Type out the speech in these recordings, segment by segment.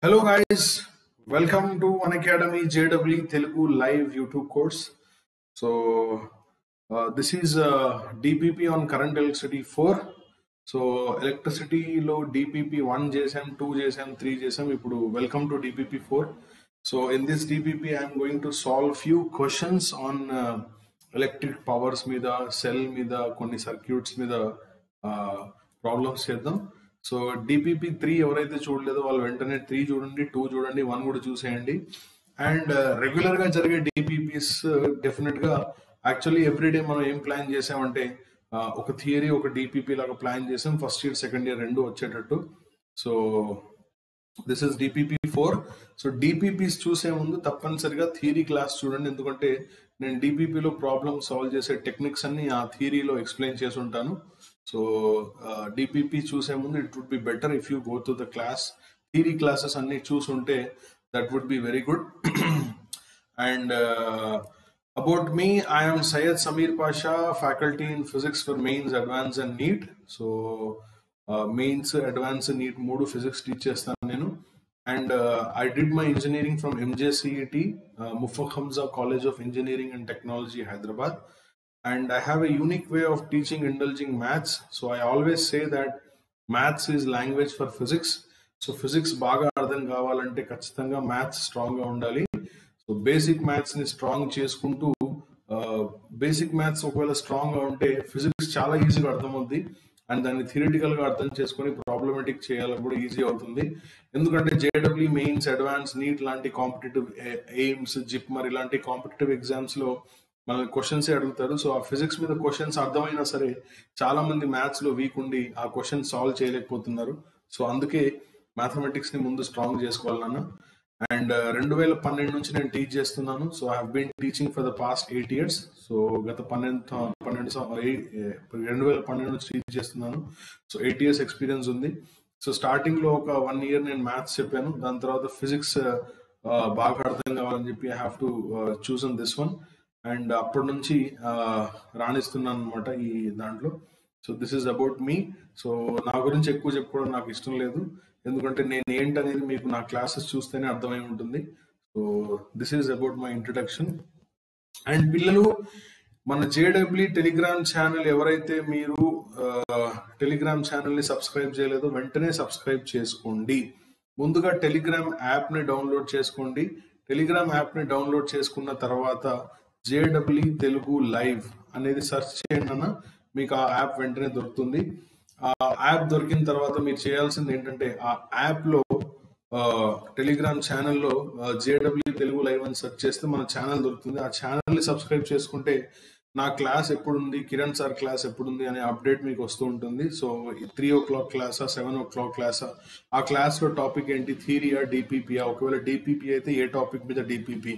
Hello guys, welcome to Unacademy JW Telugu live YouTube course. So this is DPP on current electricity 4. So electricity లో DPP 1 చేసాం 2 చేసాం 3 చేసాం ఇప్పుడు welcome to DPP 4. So in this DPP I am going to solve few questions on electric powers మీద cell మీద కొన్ని circuits మీద problems చేద్దాం. సో డిపిపి 3 ఎవరైతే చూడలేదో వాళ్ళు వెంటనే 3 చూడండి, 2 చూడండి, 1 కూడా చూసేయండి. అండ్ రెగ్యులర్ గా జరిగే డిపిపిస్ డెఫినెట్ గా యాక్చువల్లీ ఎవ్రీడే మనం ఏం ప్లాన్ చేసామంటే ఒక థియరీ ఒక డిపిపి లాగా ప్లాన్ చేసాం, ఫస్ట్ ఇయర్ సెకండ్ ఇయర్ రెండు వచ్చేటట్టు. So this is DPP 4. So DPPs చూసే ముందు తప్పనిసరిగా థియరీ క్లాస్ చూడండి, ఎందుకంటే నేను డిపిపిలో ప్రాబ్లమ్ సాల్వ్ చేసే టెక్నిక్స్ అన్ని ఆ థియరీలో ఎక్స్ప్లెయిన్ చేసి ఉంటాను. సో డిపిపి చూసే ముందు it would be better if you go to the class. Theory classes అన్ని చూసుంటే that would be very good. And about me, I am Syed Sameer Pasha, faculty in physics for mains, advance and NEET. So mains, advance, NEET మూడు physics teach చేస్తాను నేను. And I did my engineering from MJCET, Muffakham Jah college of engineering and technology, Hyderabad. And I have a unique way of teaching indulging maths. So I always say that maths is language for physics. So physics baga ardham kavalante kachithanga maths strong ga undali. So basic maths ni strong cheskuntu basic maths okavela strong ga unte physics chaala easy ga ardham avuddi, and danni theoretical ga ardham cheskoni problematic cheyalani kuda easy avutundi. Endukante JEE mains, advanced, NEET lanti competitive aims, JIPMER ilanti competitive exams lo మనల్ని questions అడుగుతారు. So ఆ physics మీద questions అర్థమైనా సరే చాలా మంది maths లో week ఉండి ఆ క్వశ్చన్ సాల్వ్ చేయలేకపోతున్నారు. సో అందుకే మ్యాథమెటిక్స్ ని ముందు స్ట్రాంగ్ చేసుకోవాలన్నా. అండ్ 2012 నుంచి నేను టీచ్ చేస్తున్నాను. So I have been teaching for the past 8 years. So గత 2012 నుంచి టీచ్ చేస్తున్నాను. సో 8 years ఎక్స్పీరియన్స్ ఉంది. సో స్టార్టింగ్ లో ఒక 1 year నేను మ్యాథ్స్ చెప్పాను, దాని తర్వాత ఫిజిక్స్ బాగా అర్థం కావాలని చెప్పి I have to choose on this one. And అప్పటి నుంచి రాణిస్తున్నాను అనమాట ఈ దాంట్లో. So this is about me. So నా గురించి ఎక్కువ చెప్పుకోవడం నాకు ఇష్టం లేదు, ఎందుకంటే నేను ఏంటనేది మీకు నా క్లాసెస్ చూస్తేనే అర్థమై ఉంటుంది. So this is about my introduction. And పిల్లలు, మన జేడబ్ల్యూ టెలిగ్రామ్ ఛానల్ ఎవరైతే మీరు టెలిగ్రామ్ ఛానల్ని సబ్స్క్రైబ్ చేయలేదో వెంటనే సబ్స్క్రైబ్ చేసుకోండి. ముందుగా టెలిగ్రామ్ యాప్ని డౌన్లోడ్ చేసుకోండి. టెలిగ్రామ్ యాప్ని డౌన్లోడ్ చేసుకున్న తర్వాత JEE తెలుగు లైవ్ అనేది సెర్చ్ చేయండి అన్న, మీకు ఆ యాప్ వెంటనే దొరుకుతుంది. ఆ యాప్ దొరికిన తర్వాత మీరు చేయాల్సింది ఏంటంటే ఆ యాప్ లో టెలిగ్రామ్ ఛానల్లో JEE తెలుగు లైవ్ అని సెర్చ్ చేస్తే మన ఛానల్ దొరుకుతుంది. ఆ ఛానల్ ని సబ్స్క్రైబ్ చేసుకుంటే నా క్లాస్ ఎప్పుడుంది, కిరణ్ సార్ క్లాస్ ఎప్పుడుంది అనే అప్డేట్ మీకు వస్తూ ఉంటుంది. సో 3 o'clock క్లాసా, 7 o'clock క్లాసా, ఆ క్లాస్ లో టాపిక్ ఏంటి, థియరీయా, డిపిపియా, ఒకవేళ డిపిపి అయితే ఏ టాపిక్ మీద డిపిపి,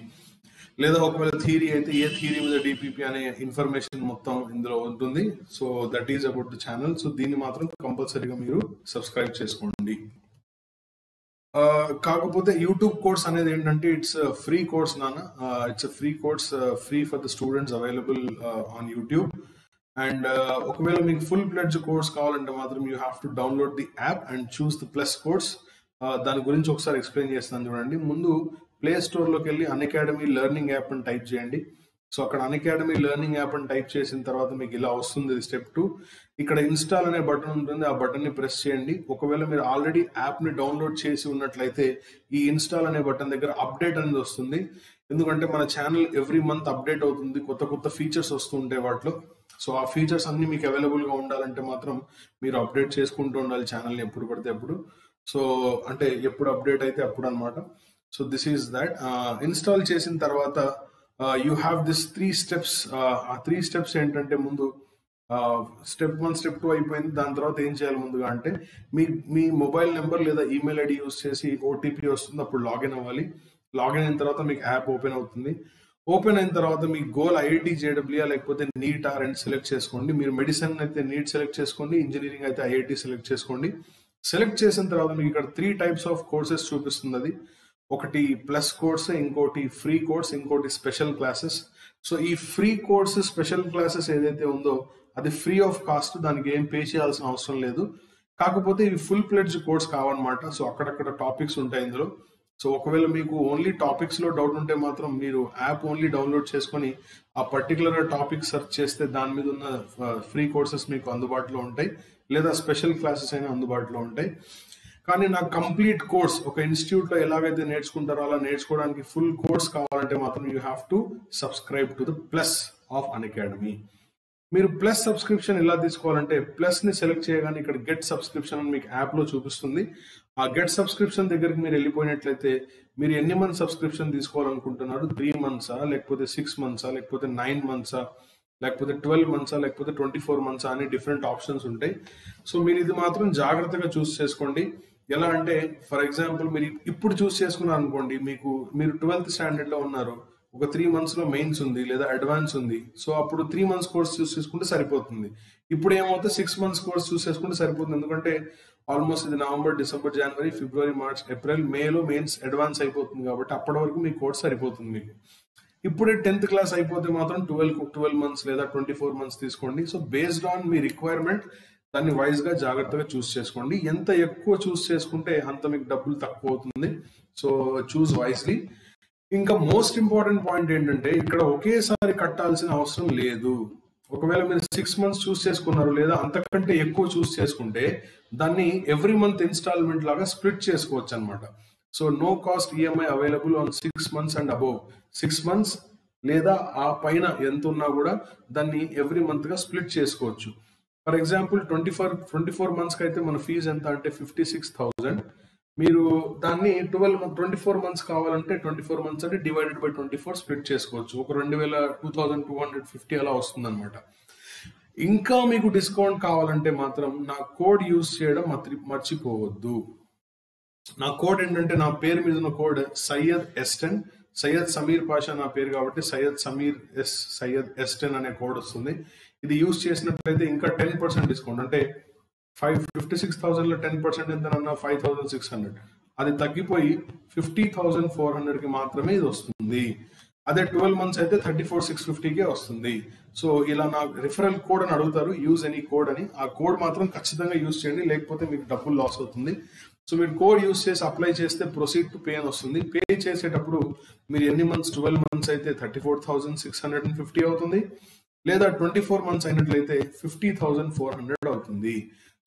లేదా ఒకవేళ థియరీ అయితే ఏ థియరీ మీద డిపిపి అనే ఇన్ఫర్మేషన్ మొత్తం ఇందులో ఉంటుంది. So that is about the channel. So దీన్ని మాత్రం కంపల్సరీగా మీరు సబ్స్క్రైబ్ చేసుకోండి. కాకపోతే యూట్యూబ్ కోర్స్ అనేది ఏంటంటే ఇట్స్ ఫ్రీ కోర్స్ నాన్న. It's free course, free for the students, available on YouTube. And ఒకవేళ మీకు ఫుల్ ప్లెడ్జ్ కోర్స్ కావాలంటే మాత్రం you have to download the app and choose the plus course. దాని గురించి ఒకసారి ఎక్స్ప్లెయిన్ చేస్తాను చూడండి. ముందు ప్లే స్టోర్ లోకి వెళ్ళి అన్అకాడమీ లెర్నింగ్ యాప్ అని టైప్ చేయండి. సో అక్కడ అన్అకాడమీ లెర్నింగ్ యాప్ అని టైప్ చేసిన తర్వాత మీకు ఇలా వస్తుంది స్టెప్ 2. ఇక్కడ ఇన్స్టాల్ అనే బటన్ ఉంటుంది, ఆ బటన్ ని ప్రెస్ చేయండి. ఒకవేళ మీరు ఆల్రెడీ యాప్ ని డౌన్లోడ్ చేసి ఉన్నట్లయితే ఈ ఇన్స్టాల్ అనే బటన్ దగ్గర అప్డేట్ అనేది వస్తుంది, ఎందుకంటే మన ఛానల్ ఎవ్రీ మంత్ అప్డేట్ అవుతుంది, కొత్త కొత్త ఫీచర్స్ వస్తూ ఉంటాయి వాటిలో. సో ఆ ఫీచర్స్ అన్ని మీకు అవైలబుల్ గా ఉండాలంటే మాత్రం మీరు అప్డేట్ చేసుకుంటూ ఉండాలి ఛానల్ని ఎప్పుడు పడితే అప్పుడు. సో అంటే ఎప్పుడు అప్డేట్ అయితే అప్పుడు అనమాట. So this is that. Install చేసిన తర్వాత యూ హ్యావ్ దిస్ 3 steps. ఆ 3 steps ఏంటంటే, ముందు స్టెప్ 1, స్టెప్ 2 అయిపోయింది. దాని తర్వాత ఏం చేయాలి ముందుగా అంటే, మీ మొబైల్ నెంబర్ లేదా ఈమెయిల్ ఐడి యూస్ చేసి ఓటీపీ వస్తుంది, అప్పుడు లాగిన్ అవ్వాలి. లాగిన్ అయిన తర్వాత మీకు యాప్ ఓపెన్ అవుతుంది. ఓపెన్ అయిన తర్వాత మీ గోల్ ఐఐటి జేడబ్ల్యూ లేకపోతే నీట్ రెండు సెలెక్ట్ చేసుకోండి. మీరు మెడిసిన్ అయితే నీట్ సెలెక్ట్ చేసుకోండి, ఇంజనీరింగ్ అయితే ఐఐటి సెలెక్ట్ చేసుకోండి. సెలెక్ట్ చేసిన తర్వాత మీకు ఇక్కడ 3 types ఆఫ్ కోర్సెస్ చూపిస్తుంది. అది ఒకటి ప్లస్ కోర్స్, ఇంకోటి ఫ్రీ కోర్స్, ఇంకోటి స్పెషల్ క్లాసెస్. సో ఈ ఫ్రీ కోర్స్, స్పెషల్ క్లాసెస్ ఏదైతే ఉందో అది ఫ్రీ ఆఫ్ కాస్ట్, దానికి ఏం పే చేయాల్సిన అవసరం లేదు. కాకపోతే ఇవి ఫుల్ ప్లెడ్జ్ కోర్స్ కావన్నమాట. సో అక్కడక్కడ టాపిక్స్ ఉంటాయి ఇందులో. సో ఒకవేళ మీకు ఓన్లీ టాపిక్స్ లో డౌట్ ఉంటే మాత్రం మీరు యాప్ ఓన్లీ డౌన్లోడ్ చేసుకొని ఆ పర్టికులర్ టాపిక్ సెర్చ్ చేస్తే దాని మీద ఉన్న ఫ్రీ కోర్సెస్ మీకు అందుబాటులో ఉంటాయి, లేదా స్పెషల్ క్లాసెస్ అయినా అందుబాటులో ఉంటాయి. కానీ నాకు కంప్లీట్ కోర్స్ ఒక ఇన్స్టిట్యూట్ లో ఎలాగైతే నేర్చుకుంటారో అలా నేర్చుకోవడానికి ఫుల్ కోర్స్ కావాలంటే మాత్రం you have to subscribe to the plus of Unacademy. మీరు ప్లస్ సబ్స్క్రిప్షన్ ఎలా తీసుకోవాలంటే ప్లస్ ని సెలెక్ట్ చేయగానే ఇక్కడ గెట్ సబ్స్క్రిప్షన్ అని మీకు యాప్ లో చూపిస్తుంది. ఆ గెట్ సబ్స్క్రిప్షన్ దగ్గరికి మీరు వెళ్ళిపోయినట్లయితే మీరు ఎన్ని మంత్ సబ్స్క్రిప్షన్ తీసుకోవాలనుకుంటున్నారు, 3 months లేకపోతే 6 months లేకపోతే 9 months లేకపోతే 12 months లేకపోతే 24 months అనే డిఫరెంట్ ఆప్షన్స్ ఉంటాయి. సో మీరు ఇది మాత్రం జాగ్రత్తగా చూస్ చేసుకోండి. ఎలా అంటే ఫర్ ఎగ్జాంపుల్ మీరు ఇప్పుడు చూస్ చేసుకున్నారు అనుకోండి, మీరు 12th స్టాండర్డ్ లో ఉన్నారు, ఒక 3 months లో మెయిన్స్ ఉంది లేదా అడ్వాన్స్ ఉంది. సో అప్పుడు 3 months కోర్స్ చూస్ చేసుకుంటే సరిపోతుంది. ఇప్పుడు ఏమవుతుంది 6 months కోర్స్ చూస్ చేసుకుంటే సరిపోతుంది. ఎందుకంటే ఆల్మోస్ట్ ఇది నవంబర్, డిసెంబర్, జనవరి, ఫిబ్రవరి, మార్చ్, ఏప్రిల్, మేలో మెయిన్స్ అడ్వాన్స్ అయిపోతుంది కాబట్టి అప్పటి వరకు మీ కోర్స్ సరిపోతుంది మీకు. ఇప్పుడే 10th క్లాస్ అయిపోతే మాత్రం 12 months లేదా 24 months తీసుకోండి. So based on me requirement దాన్ని వైజ్ గా జాగ్రత్తగా చూస్ చేసుకోండి. ఎంత ఎక్కువ చూస్ చేసుకుంటే అంత మీకు డబ్బులు తక్కువ అవుతుంది. So choose wisely. ఇంకా మోస్ట్ ఇంపార్టెంట్ పాయింట్ ఏంటంటే ఇక్కడ ఒకేసారి కట్టాల్సిన అవసరం లేదు. ఒకవేళ మీరు 6 months చూస్ చేసుకున్నారు లేదా అంతకంటే ఎక్కువ చూస్ చేసుకుంటే దాన్ని ఎవ్రీ మంత్ ఇన్స్టాల్మెంట్ లాగా స్ప్లిట్ చేసుకోవచ్చు అనమాట. So no cost EMI available on 6 months and above. 6 months లేదా ఆ పైన ఎంత ఉన్నా కూడా దాన్ని ఎవ్రీ మంత్ గా స్ప్లిట్ చేసుకోవచ్చు. ఫర్ ఎగ్జాంపుల్ 24 months కి అయితే మన ఫీజు ఎంత అంటే 56,000. మీరు దాన్ని 24 months కావాలంటే 24 months అంటే డివైడెడ్ బై 24 స్ప్లిట్ చేసుకోవచ్చు. ఒక 2250 అలా వస్తుంది అనమాట. ఇంకా మీకు డిస్కౌంట్ కావాలంటే మాత్రం నా కోడ్ యూజ్ చేయడం మర్చిపోవద్దు. నా కోడ్ ఏంటంటే నా పేరు మీద ఉన్న కోడ్ సయ్యద్ S10. సయ్యద్ సమీర్ పాషా నా పేరు కాబట్టి సయ్యద్ S10 అనే కోడ్ వస్తుంది. ఇది యూజ్ చేసినట్లయితే ఇంకా 10% డిస్కౌంట్, అంటే 56,000 లో 10% ఎంతనన్నా 5,600, అది తగ్గిపోయి 50,400 కి మాత్రమే ఇది వస్తుంది. అదే 12 months అయితే 34,650కే వస్తుంది. సో ఇలా నా రిఫరల్ కోడ్ అని అడుగుతారు, యూజ్ ఎనీ కోడ్ అని. ఆ కోడ్ మాత్రం ఖచ్చితంగా యూజ్ చేయండి, లేకపోతే మీకు డబ్బులు లాస్ అవుతుంది. సో మీరు కోడ్ యూజ్ చేసి అప్లై చేస్తే ప్రొసీడ్ టు పే అని వస్తుంది. పే చేసేటప్పుడు మీరు ఎన్ని మంత్స్, 12 months అయితే 34,650 అవుతుంది, లేదా 24 months అయినట్లయితే 50,400 అవుతుంది.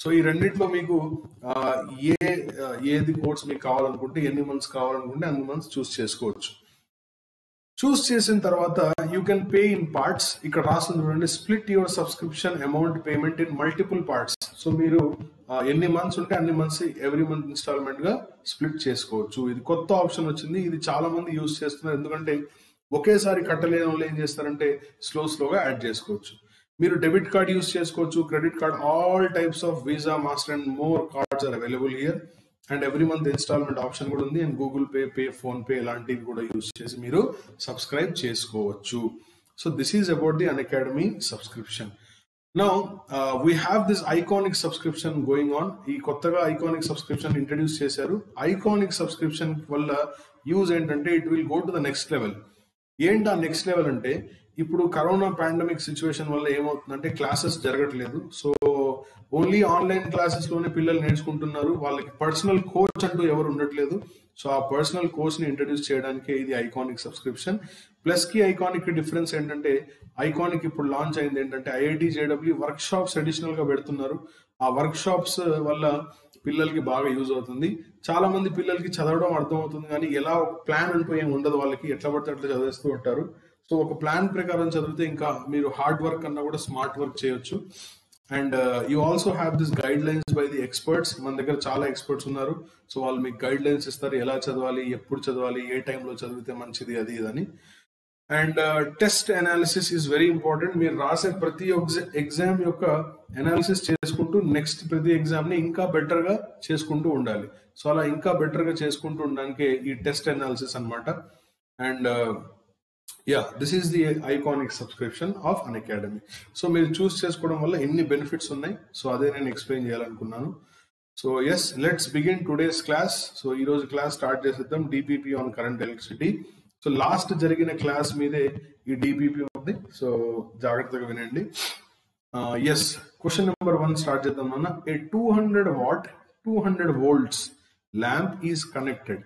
సో ఈ రెండిట్లో మీకు ఏది కోర్స్ మీకు కావాలనుకుంటే, ఎన్ని మంత్స్ కావాలనుకుంటే అన్ని మంత్స్ చూస్ చేసుకోవచ్చు. చూస్ చేసిన తర్వాత you can pay in parts. ఇక్కడ రాస్తుంది చూడండి, split your subscription amount payment in multiple parts. So మీరు ఎన్ని మంత్స్ ఉంటే అన్ని మంత్స్ ఎవ్రీ మంత్ ఇన్స్టాల్మెంట్ గా స్ప్లిట్ చేసుకోవచ్చు. ఇది కొత్త ఆప్షన్ వచ్చింది, ఇది చాలా మంది యూజ్ చేస్తున్నారు. ఎందుకంటే ఒకేసారి కట్టలేని వాళ్ళు ఏం చేస్తారంటే స్లోగా యాడ్ చేసుకోవచ్చు. మీరు డెబిట్ కార్డ్ యూజ్ చేసుకోవచ్చు, credit card, all types of Visa, Master and more cards are available here. And every month installment option కూడా ఉంది. And Google Pay, PhonePe ఇలాంటివి కూడా యూజ్ చేసి మీరు సబ్స్క్రైబ్ చేసుకోవచ్చు. So this is about the Unacademy subscription. Now we have this iconic subscription going on. ఈ కొత్తగా iconic subscription introduce చేశారు. ఐకానిక్ సబ్స్క్రిప్షన్ వల్ల యూజ్ ఏంటంటే it will go to the next level. ఏంటి ఆ నెక్స్ట్ లెవెల్ అంటే, ఇప్పుడు కరోనా పాండమిక్ సిచ్యువేషన్ వల్ల ఏమవుతుందంటే క్లాసెస్ జరగట్లేదు. సో ఓన్లీ ఆన్లైన్ క్లాసెస్ లోనే పిల్లలు నేర్చుకుంటున్నారు. వాళ్ళకి పర్సనల్ కోచ్ అంటూ ఎవరు ఉండట్లేదు. సో ఆ పర్సనల్ కోచ్ ని ఇంట్రడ్యూస్ చేయడానికి ఇది ఐకానిక్ సబ్స్క్రిప్షన్. ప్లస్ కి ఐకానిక్ డిఫరెన్స్ ఏంటంటే, ఐకానిక్ ఇప్పుడు లాంచ్ అయింది ఏంటంటే IIT JEE work shops additional గా పెడుతున్నారు. ఆ వర్క్ షాప్స్ వల్ల పిల్లలకి బాగా యూజ్ అవుతుంది. చాలా మంది పిల్లలకి చదవడం అర్థం అవుతుంది, కానీ ఎలా ఒక ప్లాన్ అంటూ ఏమి ఉండదు వాళ్ళకి, ఎట్లా పడితే అట్లా చదివేస్తూ ఉంటారు. సో ఒక ప్లాన్ ప్రకారం చదివితే ఇంకా మీరు హార్డ్ వర్క్ కన్నా కూడా స్మార్ట్ వర్క్ చేయొచ్చు. And you also have this guide lines by the experts. మన దగ్గర చాలా ఎక్స్పర్ట్స్ ఉన్నారు. సో వాళ్ళు మీకు గైడ్ లైన్స్ ఇస్తారు, ఎలా చదవాలి, ఎప్పుడు చదవాలి, ఏ టైంలో చదివితే మంచిది, అది ఇదని. And test analysis is very important. మీరు రాసే ప్రతి ఎగ్జామ్ యొక్క అనాలిసిస్ చేసుకుంటూ నెక్స్ట్ ప్రతి ఎగ్జామ్ ని ఇంకా బెటర్ గా చేసుకుంటూ ఉండాలి. సో అలా ఇంకా బెటర్ గా చేసుకుంటూ ఉండడానికి ఈ టెస్ట్ అనాలిసిస్ అన్నమాట. And this is the iconic subscription of Unacademy. So మీరు చూస్ చేసుకోవడం వల్ల ఎన్ని బెనిఫిట్స్ ఉన్నాయి, సో అదే నేను ఎక్స్ప్లెయిన్ చేయాలనుకున్నాను. So yes, let's begin today's class. So ఈ రోజు క్లాస్ స్టార్ట్ చేసేద్దాం, DPP on current electricity. So last జరిగిన క్లాస్ మీదే ఈ DPP ఉంది. సో జాగ్రత్తగా వినండి. Yes, question number 1 start చేద్దాం అన్న. A 200 watt 200 volts lamp is connected.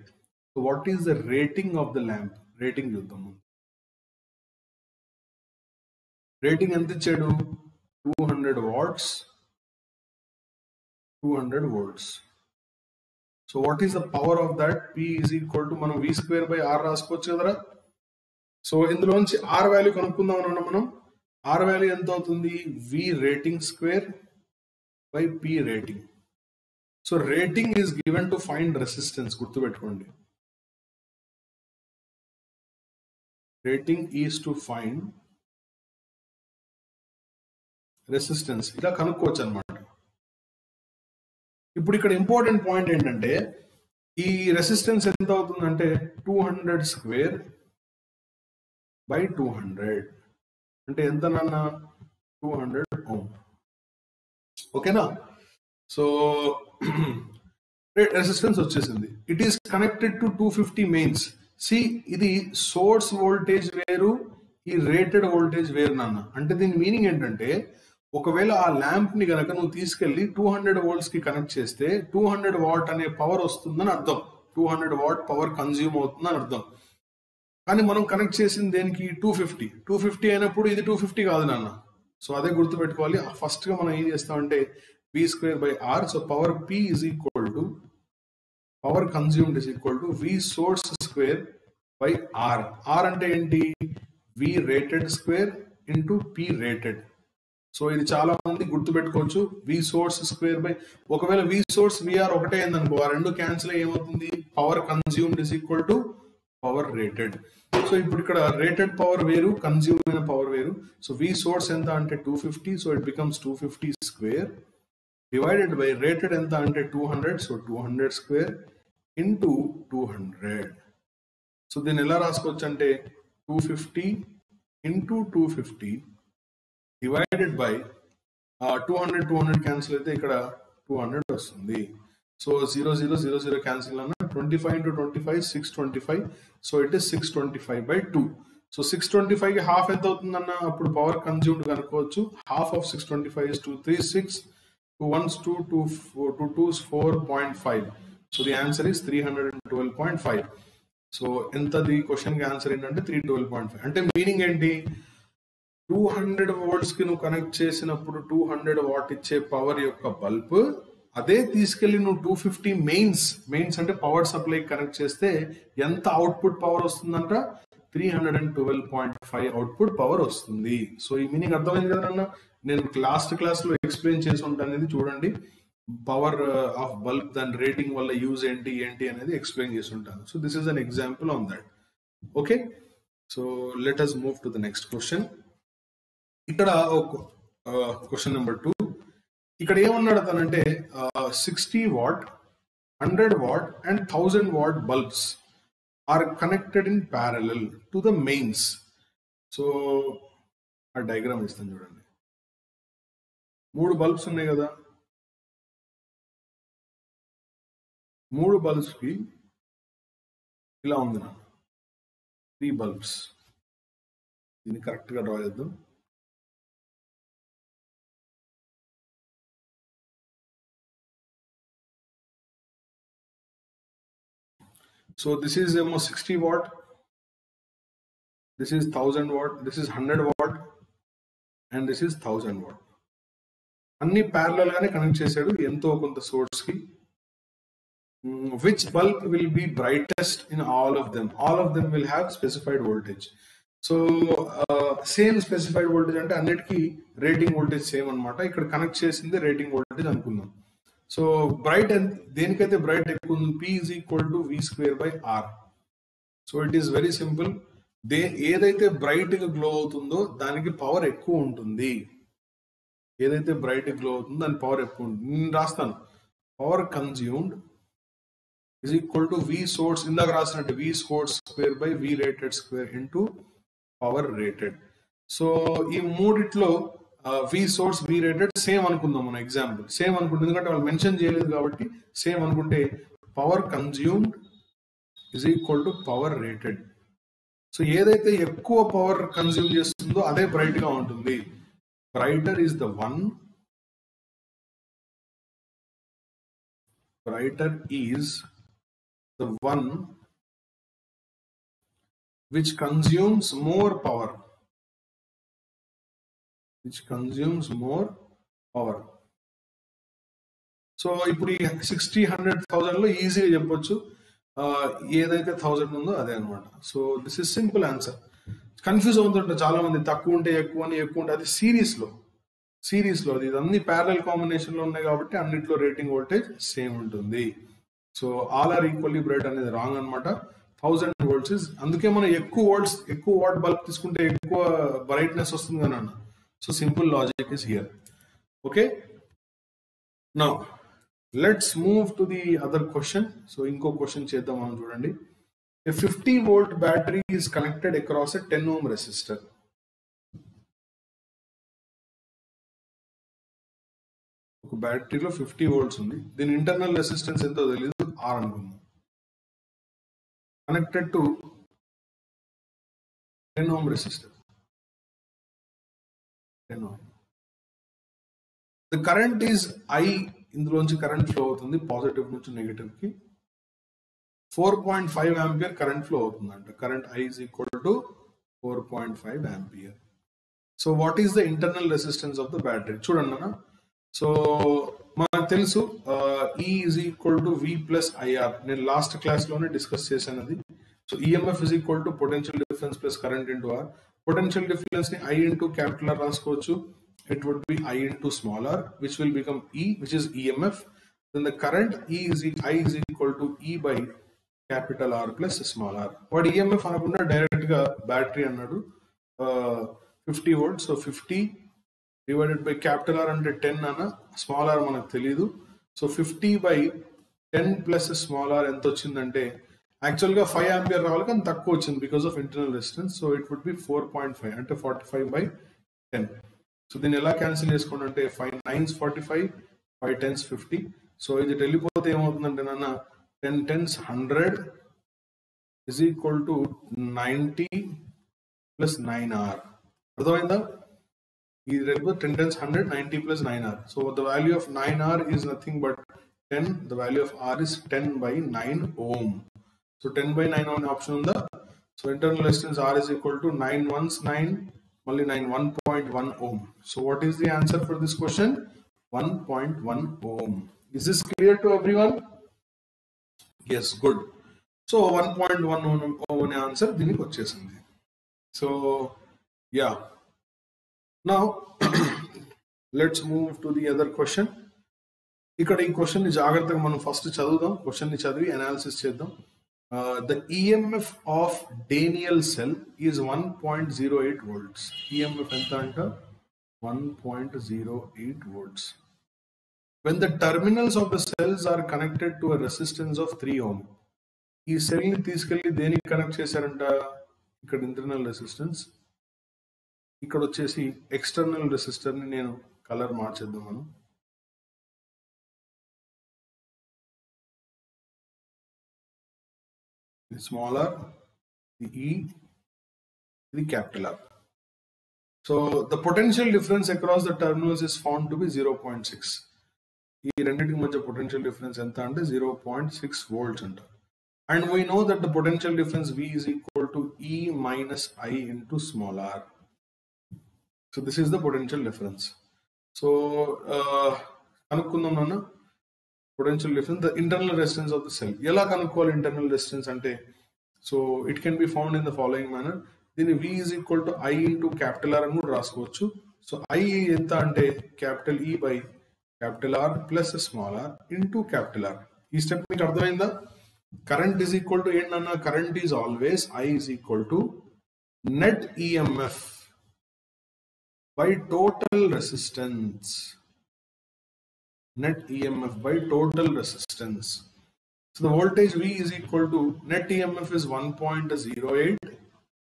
So what is the rating of the lamp? Rating చూద్దాం. రేటింగ్ ఎంత ఇచ్చాడు? 200 watts 200 volts. So what is the power of that? P is equal to మనం V square by R రాసుకోవచ్చు కదరా. So ఇందులోంచి R value కనుక్కుందాం అన్న మనం. R వాల్యూ ఎంత అవుతుంది? V rating square by P rating. So rating is given to find resistance. గుర్తుపెట్టుకోండి. Rating is to find resistance. ఇలా కనుక్కోవచ్చు అన్నమాట. ఇప్పుడు ఇక్కడ ఇంపార్టెంట్ పాయింట్ ఏంటంటే ఈ రెసిస్టెన్స్ ఎంత అవుతుందంటే 200 స్క్వేర్ బై 200 అంటే ఎంత నాన్న? 200 ఓం. ఓకేనా? సో రెసిస్టెన్స్ వచ్చేసింది. It is connected to 250 mains. See ఇది సోర్స్ వోల్టేజ్ వేరు, ఈ రేటెడ్ వోల్టేజ్ వేరు నాన్న. అంటే దీని మీనింగ్ ఏంటంటే ఒకవేళ ఆ ల్యాంప్ ని గనక నువ్వు తీసుకెళ్లి 200 వోల్ట్స్ కి కనెక్ట్ చేస్తే 200 వాట్ అనే పవర్ వస్తుందని అర్థం. 200 వాట్ పవర్ కన్జ్యూమ్ అవుతుందని అర్థం. కానీ మనం కనెక్ట్ చేసింది దేనికి? 250 అయినప్పుడు ఇది 250 కాదు నాన్న. సో అదే గుర్తుపెట్టుకోవాలి. ఫస్ట్ గా మనం ఏం చేస్తామంటే V square by R. So power P is equal to power consumed is equal to V source square by R. R అంటే ఏంటి? V rated square into P rated. So ఇది చాలా మంది గుర్తుపెట్టుకోవచ్చు. V source square by ఒకవేళ V source VR ఒకటే అయిందనుకో, ఆ రెండు క్యాన్సిల్ ఏమవుతుంది? Power consumed is equal to power rated. So ఇప్పుడు ఇక్కడ రేటెడ్ పవర్ వేరు, కన్జ్యూమ్ అయిన పవర్ వేరు. సో V source ఎంత అంటే 250. So it becomes 250 square divided by rated ఎంత అంటే 200. So 200 square into 200. సో దీన్ని ఎలా రాసుకోవచ్చు అంటే 250 ఇంటూ 250 డివైడెడ్ బై 200 క్యాన్సిల్ అయితే ఇక్కడ 200 వస్తుంది. సో 0 క్యాన్సిల్ అన్న 25 into 25 625. So it is 625/2. So 625 కి హాఫ్ ఎంత అవుతుందన్న? అప్పుడు పవర్ కన్జ్యూమ్డ్ కనుక్కోవచ్చు. Half of 625 is 236. 2 1s 2 2 2 2s 4.5. So the answer is 312.5. So ఎంత ది క్వశ్చన్ కి ఆన్సర్ ఏంటంటే 312.5. అంటే మీనింగ్ ఏంటి? 200 వోల్ట్స్ కి నువ్వు కనెక్ట్ చేసినప్పుడు 200 వాట్ ఇచ్చే పవర్ యొక్క బల్బ్ అదే తీసుకెళ్లి నువ్వు 250 మెయిన్స్ అంటే పవర్ సప్లై కనెక్ట్ చేస్తే ఎంత అవుట్పుట్ పవర్ వస్తుందంట? 312.5 అవుట్పుట్ పవర్ వస్తుంది. సో ఈ మీనింగ్ అర్థమైంది కదన్నా. నేను లాస్ట్ క్లాస్ లో ఎక్స్ప్లెయిన్ చేసి ఉంటాను, అనేది చూడండి. పవర్ ఆఫ్ బల్బ్ దాని రేటింగ్ వల్ల యూజ్ ఏంటి అనేది ఎక్స్ప్లెయిన్ చేసి ఉంటాను. So this is an example on that. Okay, so let us move to the next question. ఇక్కడ క్వశ్చన్ నెంబర్ 2. ఇక్కడ ఏమన్నాడు అతనంటే 60 watt 100 watt and 1000 watt bulbs are connected in parallel to the mains. So ఆ diagram ఇస్తాను చూడండి. 3 bulbs ఉన్నాయి కదా. 3 bulbs కి ఇలా ఉంది నా 3 బల్బ్స్. దీన్ని కరెక్ట్ గా డ్రా చేద్దాం. So this is almost 60 watt, this is 1000 watt, this is 100 watt and this is 1000 watt. అన్ని ప్యారలల్ గానే కనెక్ట్ చేశాడు ఎంతో కొంత సోర్స్ కి. Which bulb will be brightest in all of them? All of them will have specified voltage. So same specified voltage అంటే అన్నిటికీ rating voltage same అన్నమాట. ఇక్కడ కనెక్ట్ చేసింది రేటింగ్ వోల్టేజ్ అనుకుందాం. సో బ్రైట్ దేనికైతే బ్రైట్ ఎక్కువ ఉంది? P is equal to V square by R. So it is very simple. ఏదైతే bright గా గ్లో అవుతుందో దానికి పవర్ ఎక్కువ ఉంటుంది. ఏదైతే బ్రైట్ గ్లో అవుతుందో దాని పవర్ ఎక్కువ ఉంటుంది. నేను రాస్తాను. Power consumed is equal to V source, ఇందాక రాసినట్టు V source square by V rated square into power rated. So ఈ మూడిట్లో V source V rated same అనుకుందాం. మన ఎగ్జాంపుల్ సేమ్ అనుకుంటే, ఎందుకంటే వాళ్ళు మెన్షన్ చేయలేదు కాబట్టి సేమ్ అనుకుంటే power consumed is equal to power rated. So ఏదైతే ఎక్కువ పవర్ కన్జ్యూమ్ చేస్తుందో అదే బ్రైట్ గా ఉంటుంది. brighter is the one, brighter is the one which consumes more power, which consumes more power. So ఇప్పుడు ఈ 60, 100,000లో ఈజీగా చెప్పొచ్చు ఏదైతే 1000 ఉందో అదే అనమాట. So this is simple answer. Confuse అవుతుంటారు చాలా మంది, తక్కువ ఉంటే ఎక్కువ అని, ఎక్కువ ఉంటే అది సిరీస్లో అది అన్ని ప్యారలల్ కాంబినేషన్లో ఉన్నాయి కాబట్టి అన్నిట్లో రేటింగ్ వోల్టేజ్ సేమ్ ఉంటుంది. So all are equally bright అనేది రాంగ్ అనమాట. 1000 volts ఇస్, అందుకే మనం ఎక్కువ వాట్ బల్బ్ తీసుకుంటే ఎక్కువ బ్రైట్నెస్ వస్తుంది అని అన్న. So simple logic is here. Okay, now let's move to the other question. So ఇంకో క్వశ్చన్ చేద్దాం మనం. చూడండి, a 50 volt battery is connected across a 10 ohm resistor. ఒక బ్యాటరీలో 50 volts ఉంది, దీని ఇంటర్నల్ రెసిస్టెన్స్ ఎంతో తెలియదు, R అనుకుందాం. Connected to 10 ohm resistor, 10 ohm. The current is I, ఇందులోంచి కరెంట్ ఫ్లో అవుతుంది పాజిటివ్ నుంచి నెగటివ్ కి. 4.5 ఆంపియర్ కరెంట్ ఫ్లో అవుతుందంట. Current I is equal to 4.5 ampere. So what is the internal resistance of the battery? చూడండి అన్న, so మనకు తెలుసు E is equal to V plus IR. నేను లాస్ట్ క్లాస్ లోనే డిస్కస్ చేశాను అది. So EMF is equal to potential difference plus current into R. Potential difference ని I into capital R రాసుకోవచ్చు. It would be I into small r, which will become E, which is EMF. Then the current I is equal to E by capital R plus small r. What EMF anakunda direct ga battery annadu 50 volts. So 50 divided by capital R ante 10 ana, small r manaku teliyadu. So 50 by 10 plus small r ento ochindante actual ga 5 ampere ravali kan takku ochindi because of internal resistance. So it would be 4.5 ante 45 by 10. So దీన్ని ఎలా cancel చేసుకోండి అంటే 5 9s 45, 5 10s 50. So ఇది వెళ్ళిపోతే ఏమవుతుందంటే నాన్న 10 10s 100 is equal to 90 plus 9R. అర్థమైందా? ఇది వెళ్ళిపోతే 10 10s 100, 90 plus 9R. So the value of 9R is nothing but 10. The value of R is 10 by 9 ohm. So 10 by 9 ohm option ఉందా? So internal resistance R is equal to 9 1s 9 only 9 1.1 ohm. So what is the answer for this question? 1.1 ohm. Is this clear to everyone? Yes, good. So 1.1 ohm answer దీనికి వచ్చేసింది. So yeah, now let's move to the other question. ఇక్కడ ఈ question ని జాగ్రత్తగా మనం first చదువుదాం, question ని చదివి అనాలిసిస్ చేద్దాం. The EMF of Daniell cell is 1.08 volts. EMF enta anta 1.08 volts. When the terminals of the cells are connected to a resistance of 3 ohm. ఈ సెల్ ని తీసుకెళ్లి దేనికి కనెక్ట్ చేశారంట? ఇక్కడ ఇంటర్నల్ రెసిస్టెన్స్, ఇక్కడ వచ్చేసి ఎక్స్టర్నల్ రెసిస్టర్ ని నేను కలర్ మార్చేద్దాం మనం. The smaller, the E, the capital R. So the potential difference across the terminals is found to be 0.6. ఈ రెండింటికి మధ్య potential difference ఎంత అంటే 0.6 volts అంట. And we know that the potential difference V is equal to E minus I into small r. So this is the potential difference. So కనుక్కుందాం నాన్న potential difference, the internal resistance of the cell. ఎలా కనుక్కోవాలి internal resistance అంటే? So it can be found in the following manner. దీన్ని V is equal to I into capital R అని కూడా రాసుకోవచ్చు. So I ఎంత అంటే capital E by capital R plus small r into capital R. ఈ step మీకు అర్థమైందా? Current is equal to ఏంటన్నా? Current is always I is equal to net EMF by total resistance. Net EMF by total resistance. So the voltage V is equal to net EMF is 1.08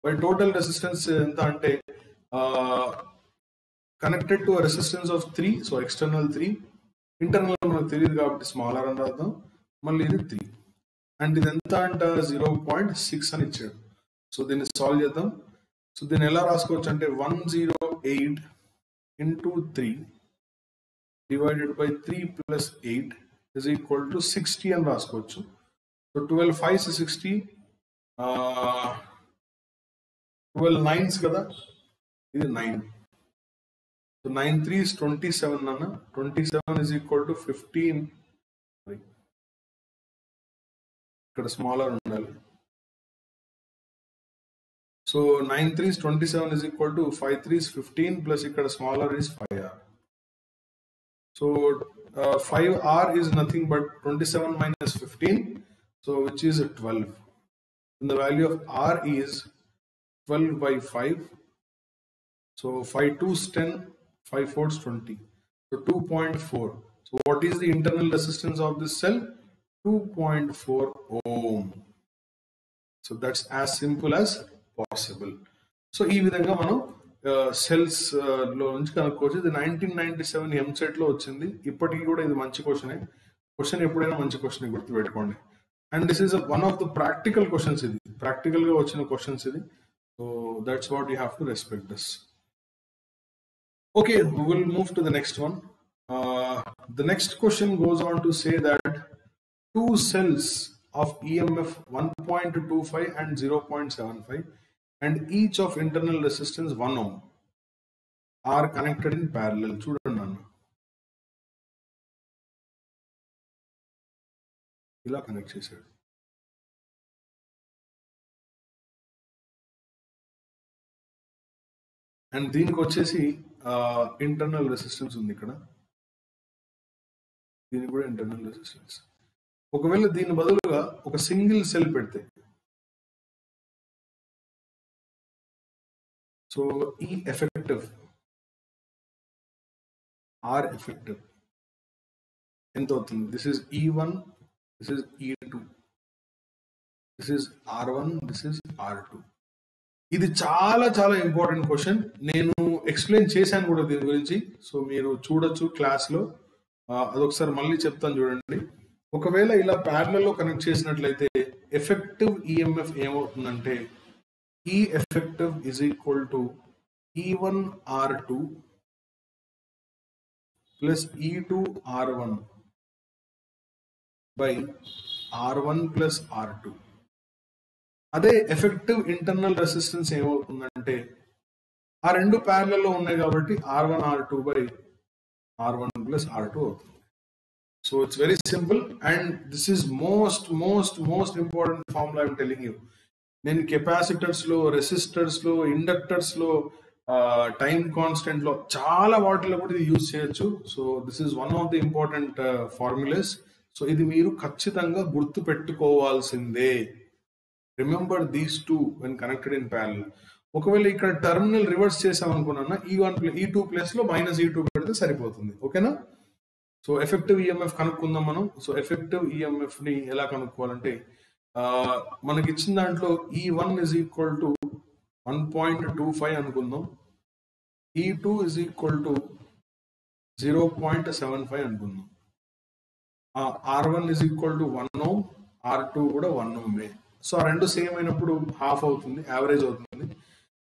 by total resistance enta ante connected to a resistance of 3. So external 3, internal manaku teliyadu kabatti smaller అని రాద్దాం, మళ్ళీ ఇది 3 and ఇది ఎంత అంట 0.6 అని ఇచ్చాడు. So దీన్ని సాల్వ్ చేద్దాం. సో దీన్ని ఎలా రాసుకోవచ్చు అంటే 108 into 3 divided by 3 plus 8 is equal to 60 అని రాసుకోవచ్చు. So 12 5s 60, 12 9s కదా, ఇది 9. So 9 3s 27 అన్న, 27 is equal to 15. ఇక్కడ స్మాలర్ ఉండాలి. So 9 3s 27 is equal to 5 3s 15 plus ఇక్కడ smaller is 5r. So 5r is nothing but 27 minus 15, so which is 12. And the value of r is 12 by 5. So 5 2s 10, 5 4s 20. So 2.4. So what is the internal resistance of this cell? 2.4 ohm. So that's as simple as possible. So ఈ విధంగా మనం cells లో నుంచి కనుక్కోవచ్చు. ఇది 1997 ఎంసెట్ లో వచ్చింది. ఇప్పటికీ కూడా ఇది మంచి క్వశ్చన్ ఎప్పుడైనా మంచి క్వశ్చన్ గుర్తుపెట్టుకోండి. And this is one of the practical questions, ఇది ప్రాక్టికల్ గా వచ్చిన క్వశ్చన్స్ ఇది. So that's what you have to respect this. Okay, we will move to the next one. The next question goes on to say that two cells of EMF 1.25 and 0.75 and each of internal resistance 1 ohm are connected in parallel. చూడండి అన్న, ఇలా connect చేశాడు. And దీనికి వచ్చేసి internal resistance ఉంది ఇక్కడ, దీనికి కూడా ఇంటర్నల్ రెసిస్టెన్స్. ఒకవేళ దీని బదులుగా ఒక సింగిల్ సెల్ పెడితే, సో ఈ ఎఫెక్టివ్ ఆర్ ఎఫెక్టివ్ ఎంత అవుతుంది? This is E1, this is E2, this is R1, this is R2. ఇది చాలా చాలా ఇంపార్టెంట్ క్వశ్చన్. నేను ఎక్స్ప్లెయిన్ చేశాను కూడా దీని గురించి, సో మీరు చూడొచ్చు క్లాస్ లో. అదొకసారి మళ్ళీ చెప్తాను చూడండి. ఒకవేళ ఇలా ప్యారలల్ లో కనెక్ట్ చేసినట్లయితే ఎఫెక్టివ్ ఈఎంఎఫ్ ఏమవుతుందంటే ఈ effective is equal to E1 R2 plus E2 R1 by R1 plus R2. అదే ఎఫెక్టివ్ ఇంటర్నల్ రెసిస్టెన్స్ ఏమవుతుందంటే ఆ రెండు ప్యారలల్ లో ఉన్నాయి కాబట్టి R1 R2 by R1 plus R2 అవుతుంది. So it's very simple, and this is most important formula I'm telling you. నేను capacitors లో, రెసిస్టర్స్ లో, ఇండక్టర్స్ లో, టైం కాన్స్టెంట్ లో చాలా వాటిలో కూడా ఇది యూజ్ చేయొచ్చు. So this is one of the important formulas. సో ఇది మీరు ఖచ్చితంగా గుర్తు పెట్టుకోవాల్సిందే. Remember these two when connected in parallel. ఒకవేళ ఇక్కడ టర్మినల్ రివర్స్ చేసాం అనుకున్నా E1 E2 ప్లేస్ లో -E2 పెడితే సరిపోతుంది. ఓకేనా? సో ఎఫెక్టివ్ ఈఎంఎఫ్ కనుక్కుందాం మనం. సో ఎఫెక్టివ్ ఈఎంఎఫ్ ని ఎలా కనుక్కోవాలంటే మనకి ఇచ్చిన దాంట్లో E1 is equal to 1.25 అనుకుందాం, E2 is equal to 0.75 అనుకుందాం, R1 is equal to 1 ohm, R2 కూడా 1 ohm. సో ఆ రెండు సేమ్ అయినప్పుడు హాఫ్ అవుతుంది, యావరేజ్ అవుతుంది.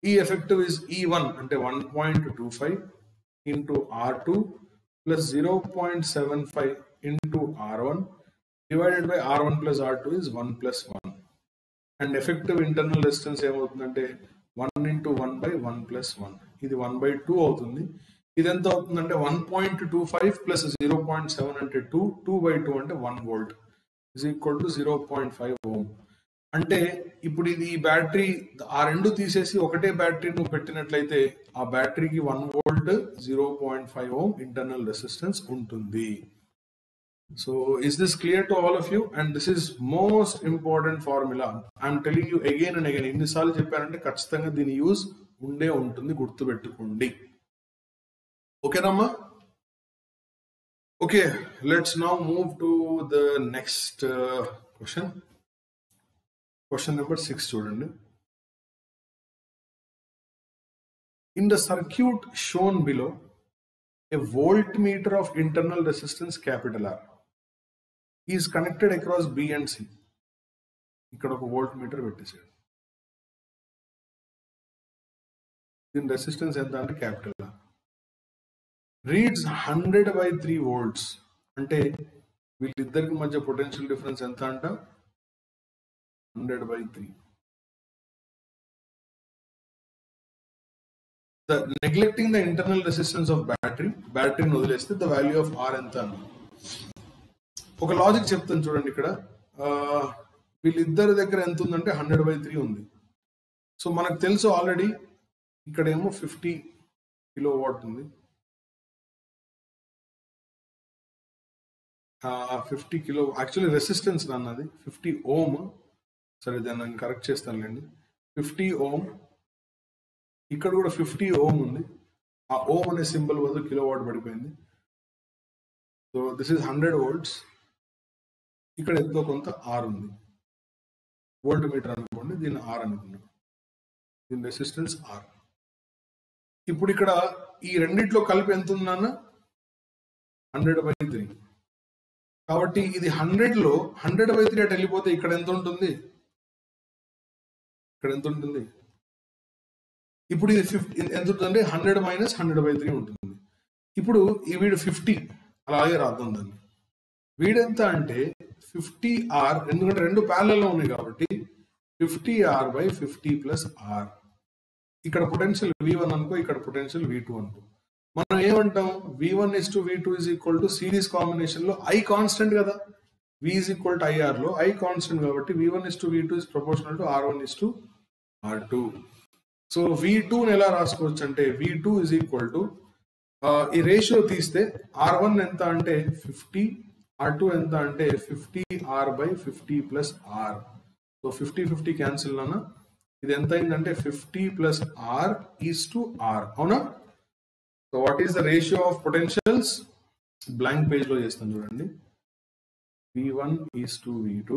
ఈ ఎఫెక్టివ్ ఇస్ E1 అంటే 1.25 into R2 plus 0.75 into R1 divided by R1 plus R2 is 1 plus 1. And effective internal resistance ఏమవుతుందంటే 1 into 1 by 1 plus 1. ఇది 1 by 2 అవుతుంది. ఇది ఎంత అవుతుందంటే 1.25 plus 0.7 అంటే 2, 2 by 2 అంటే 1 volt is equal to 0.5 ohm. అంటే ఇప్పుడు ఇది ఈ బ్యాటరీ, ఆ రెండు తీసేసి ఒకటే బ్యాటరీ నువ్వు పెట్టినట్లయితే ఆ బ్యాటరీకి 1 volt 0.5 ohm ఇంటర్నల్ రెసిస్టెన్స్ ఉంటుంది. So is this clear to all of you? And this is most important formula. I'm telling you again and again. ఎన్నిసార్లు చెప్పారంటే ఖచ్చితంగా దీని యూజ్ ఉండే ఉంటుంది, గుర్తుపెట్టుకోండి. ఓకేనమ్మా? Okay, let's now move to the next question. Question number 6 చూడండి. In the circuit shown below, a voltmeter of internal resistance capital R is connected across B and C. ఇక్కడ ఒక వోల్ట్మీటర్ పెట్టేసాడు. దీని రెసిస్టెన్స్ ఎంత అంటే క్యాపిటల్ R. రీడ్స్ 100/3 volts అంటే వీళ్ళిద్దరికి మధ్య potential difference ఎంత అంట 100/3. Neglecting the internal resistance of బ్యాటరీని వదిలేస్తే ద వాల్యూ ఆఫ్ ఆర్ ఎంత అన్న ఒక లాజిక్ చెప్తాను చూడండి. ఇక్కడ వీళ్ళిద్దరి దగ్గర ఎంత ఉందంటే 100/3 ఉంది. సో మనకు తెలుసు ఆల్రెడీ ఇక్కడ ఏమో 50 కిలోవాట్ ఉంది. 50 కిలో యాక్చువల్లీ రెసిస్టెన్స్ అన్నది 50 ఓమ్. సరే దాన్ని నేను కరెక్ట్ చేస్తానులేండి. 50 ఓమ్, ఇక్కడ కూడా 50 ఓమ్ ఉంది. ఆ ఓమ్ అనే సింబల్ బదులు కిలోవాట్ పడిపోయింది. So this is 100 volts. ఇక్కడ ఎంతో కొంత ఆర్ ఉంది. వోల్ట్ మీటర్ అనుకోండి, దీన్ని ఆర్ అనుకున్నాం, దీని రెసిస్టెన్స్ ఆర్. ఇప్పుడు ఇక్కడ ఈ రెండిట్లో కలిపి ఎంత ఉందన్న 100/3. కాబట్టి ఇది 100లో 100/3 అటు వెళ్ళిపోతే ఇక్కడ ఎంత ఉంటుంది, ఇక్కడ ఎంత ఉంటుంది, ఇప్పుడు ఇది 50 ఎంత ఉంటుందంటే 100 - 100/3 ఉంటుంది. ఇప్పుడు ఈ వీడు 50 అలాగే రాద్దాం దాన్ని. వీడెంత అంటే 50R, ఎందుకంటే రెండు ప్యారలల్ లో ఉన్నాయి కాబట్టి 50R/50 + R. ఇక్కడ పొటెన్షియల్ V1 అనుకో, ఇక్కడ పొటెన్షియల్ V2 అనుకో. మనం ఏమంటాం, V1:V2 = సిరీస్ కాంబినేషన్ లో I కాన్స్టెంట్ కదా, V = IR లో I కాన్స్టెంట్ కాబట్టి V1:V2 is proportional to R1:R2. So V2 ఎలా రాసుకోవచ్చు అంటే V2 ఈ రేషియో తీస్తే R1 ఎంత అంటే 50, R2 ఎంత అంటే 50R/50 + R. సో 50 క్యాన్సిల్ అన్న, ఇది ఎంత అయిందంటే 50 + R (R). అవునా? So what is the ratio of potentials? Blank page లో చేస్తాను చూడండి. V1:V2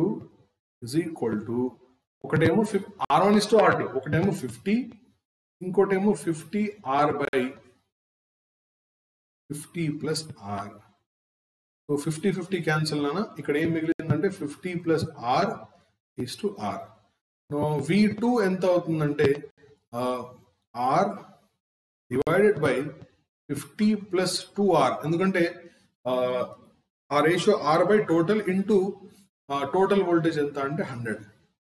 ఒకటేమో R1:R2, ఒకటేమో 50, ఇంకోటేమో 50R/50 + R. సో 50 క్యాన్సిల్ అన్న, ఇక్కడ ఏం మిగిలిందంటే 50 + R (R). V2 ఎంత అవుతుందంటే R /50 + 2R, ఎందుకంటే ఆ రేషియో R/టోటల్ ఇంటూ టోటల్ వోల్టేజ్ ఎంత అంటే 100.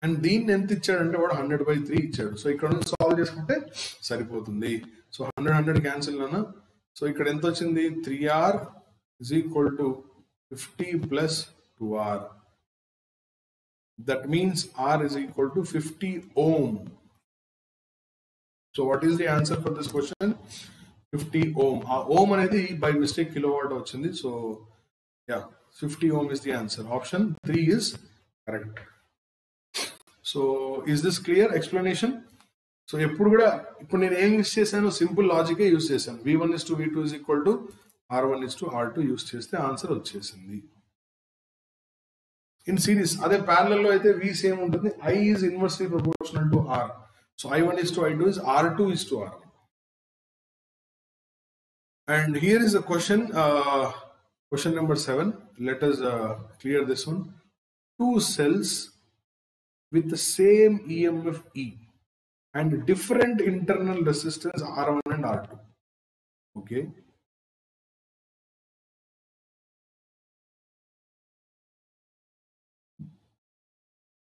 అండ్ దీన్ని ఎంత ఇచ్చాడంటే వాడు 100/3 ఇచ్చాడు. సో ఇక్కడ నుంచి సాల్వ్ చేసుకుంటే సరిపోతుంది. సో 100 క్యాన్సిల్ అన్న. సో ఇక్కడ ఎంత వచ్చింది, 3R = 50 + 2R. That means R = 50 ohm. So what is the answer for this question? 50 ohm. Ohm అనేది by mistake kilowatt వచ్చింది. So yeah, 50 ohm is the answer. Option 3 is correct. So is this clear explanation? So ఎప్పుడు కూడా ఇప్పుడు నేను ఏం use చేశాను, simple లాజికే use చేశాను. V1:V2 = R1:R2 use చేస్తే ఆన్సర్ వచ్చేసింది. ఇన్ సిరీస్, అదే ప్యారలల్ లో అయితే V సేమ్ ఉంటుంది. I is inversely proportional to R. So I1:I2 is R2:R. And here is a question, question number 7. Let us clear this one. Two cells with the same EMF E and different internal resistance R1 and R2. Okay.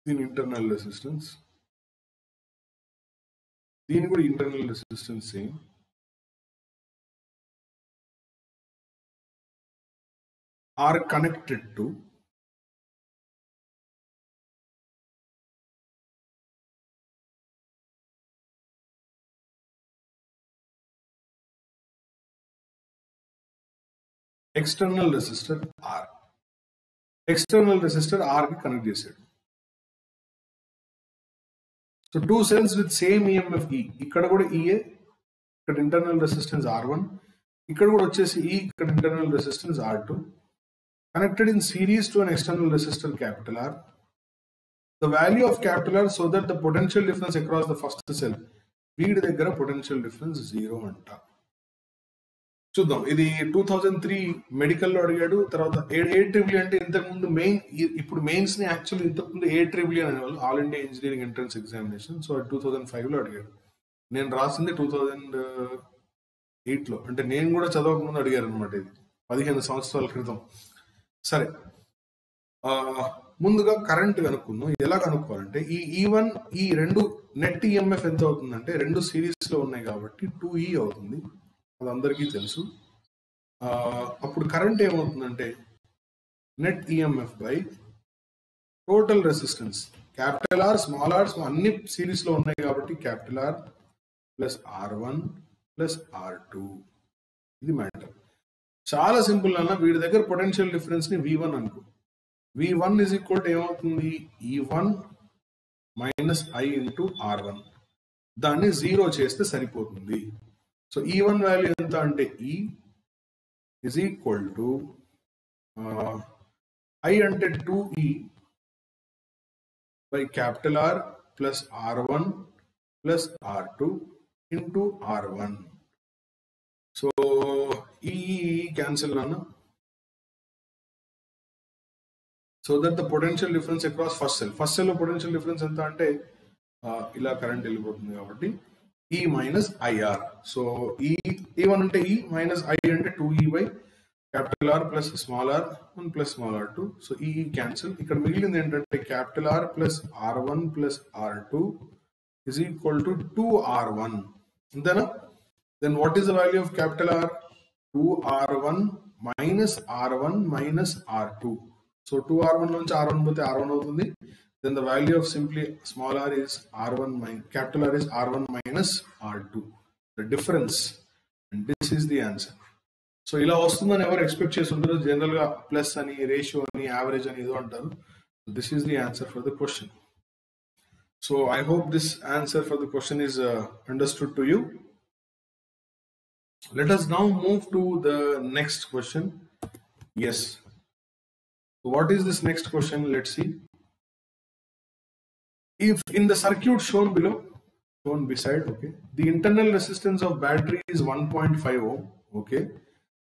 దీని internal resistance, దీని కూడా internal resistance same. R connected to external resistor R. External resistor R కి connect చేశాడు. So two cells with same EMF E, ఇక్కడ కూడా EA, ఇక్కడ internal resistance R1, ఇక్కడ కూడా వచ్చేసి ఈ, ఇక్కడ internal resistance R2, connected in series to an external resistor R. The value of R so that the potential difference across the first cell, వీడి దగ్గర potential difference 0 అంట. చూద్దాం, ఇది 2003 మెడికల్ లో అడిగాడు. తర్వాత AEEE అంటే ఇంతకుముందు మెయిన్, ఇప్పుడు మెయిన్స్ ని యాక్చువల్లీ ఇంతకుముందు AEEE అనేవాళ్ళు, all India engineering entrance examination. So 2005 లో అడిగాడు. నేను రాసింది 2008 8లో, అంటే నేను కూడా చదవక ముందు అడిగారు అనమాట. ఇది 15 సంవత్సరాల క్రితం. సరే, ముందుగా కరెంట్ కనుక్కుందాం. ఎలా కనుక్కోవాలంటే ఈ E1 ఈ రెండు నెట్ ఈఎంఎఫ్ ఎంత అవుతుందంటే, రెండు సిరీస్ లో ఉన్నాయి కాబట్టి 2E అవుతుంది, అది అందరికీ తెలుసు. అప్పుడు కరెంట్ ఏమవుతుందంటే net EMF by total resistance, capital R small R అన్ని సిరీస్ లో ఉన్నాయి కాబట్టి capital are plus R1 plus R2. ఇది మ్యాటర్. చాలా సింపుల్ అన్న. వీడి దగ్గర పొటెన్షియల్ డిఫరెన్స్ ని V1 అనుకో. V1 ఇజ్ ఈక్వల్ టు ఏమవుతుంది, E1 minus I into R1. దాన్ని 0 చేస్తే సరిపోతుంది. సో E1 వాల్యూ ఎంత అంటే E is equal to I అంటే 2E by capital R plus R1 plus R2 into R1. So E cancel rana, so that the potential difference across first cell potential difference enta ante ila current వెళ్ళిపోతుంది కాబట్టి E minus IR. So E1 ante E minus I ante 2E by capital R plus small r1 plus small r2. So E cancel. ఇక్కడ మిగిలింది ఏంటంటే capital R plus R1 plus R2 is equal to 2R1. అంతేనా? Then what is the value of capital R? 2R1 minus R1 minus R2. So 2R1 నుంచి R1 పోతే R1 అవుతుంది. Then the value of simply small r is R1 minus capital R is R1 minus R2. The difference. And this is the answer. So ఇలా వస్తుందని ఎవరు expect చేసి ఉంటారు? General గా plus అని, రేషియో అని, యావరేజ్ అని ఏదో అంటారు. This is the answer for the question. So I hope this answer for the question is understood to you. Let us now move to the next question. Yes. So what is this next question? Let's see. If in the circuit shown below, shown beside, okay, the internal resistance of battery is 1.5 ohm, okay.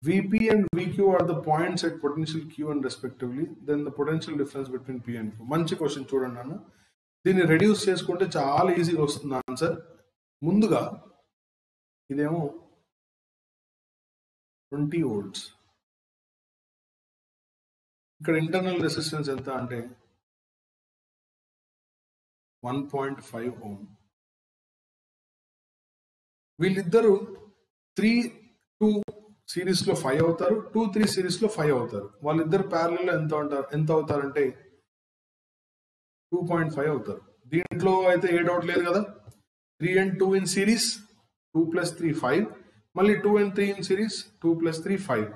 Vp and Vq are the points at potential Q and respectively. Then the potential difference between P and Q. మంచి question చూడండి అన్న. దీన్ని reduce చేసుకుంటే చాలా ఈజీగా వస్తుంది answer. ముందుగా ఇదేమో 20 volts. ఇక్కడ ఇంటర్నల్ రెసిస్టెన్స్ ఎంత అంటే 1.5 ohm. వీళ్ళిద్దరూ 3-2 సిరీస్ లో 5 అవుతారు, 2-3 సిరీస్ లో 5 అవుతారు. వాళ్ళిద్దరు ప్యారలల్ లో ఎంత అవుతారంటే 2.5 అవుతారు. దీంట్లో అయితే ఏ డౌట్ లేదు కదా. 3 and 2 ఇన్ సిరీస్, 2 + 3 5. మళ్ళీ 2 and 3 ఇన్ సిరీస్, 2 + 3 5.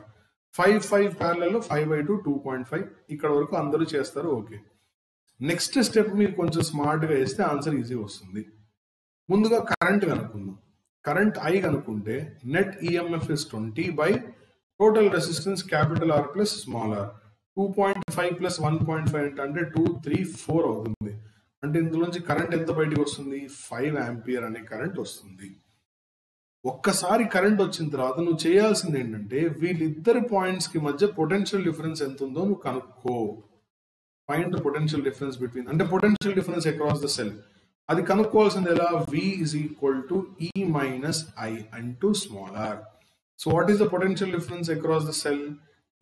5 ప్యారలల్ లో 5/2 2.5. ఇక్కడ వరకు అందరూ చేస్తారు. ఓకే, నెక్స్ట్ స్టెప్ మీరు కొంచెం స్మార్ట్ గా వేస్తే ఆన్సర్ ఈజీ వస్తుంది. ముందుగా కరెంట్ కనుక్కుందాం. కరెంట్ I కనుక్కుంటే net EMF is 20 by total resistance capital R plus small r. 2.5 plus 1.5 అంటే 2, 3, 4 అవుతుంది. అంటే ఇందులోంచి కరెంట్ ఎంత బయటకు వస్తుంది? 5 ఆంపియర్ అనే కరెంట్ వస్తుంది. ఒక్కసారి కరెంట్ వచ్చిన తర్వాత నువ్వు చేయాల్సింది ఏంటంటే వీళ్ళిద్దరి పాయింట్స్ కి మధ్య పొటెన్షియల్ డిఫరెన్స్ ఎంత ఉందో నువ్వు కనుక్కో. Find the potential difference between, అంటే potential difference across the cell. అది కనుక్కోవాల్సింది ఎలా? V is equal to E minus I into small r. So what is the potential difference across the cell?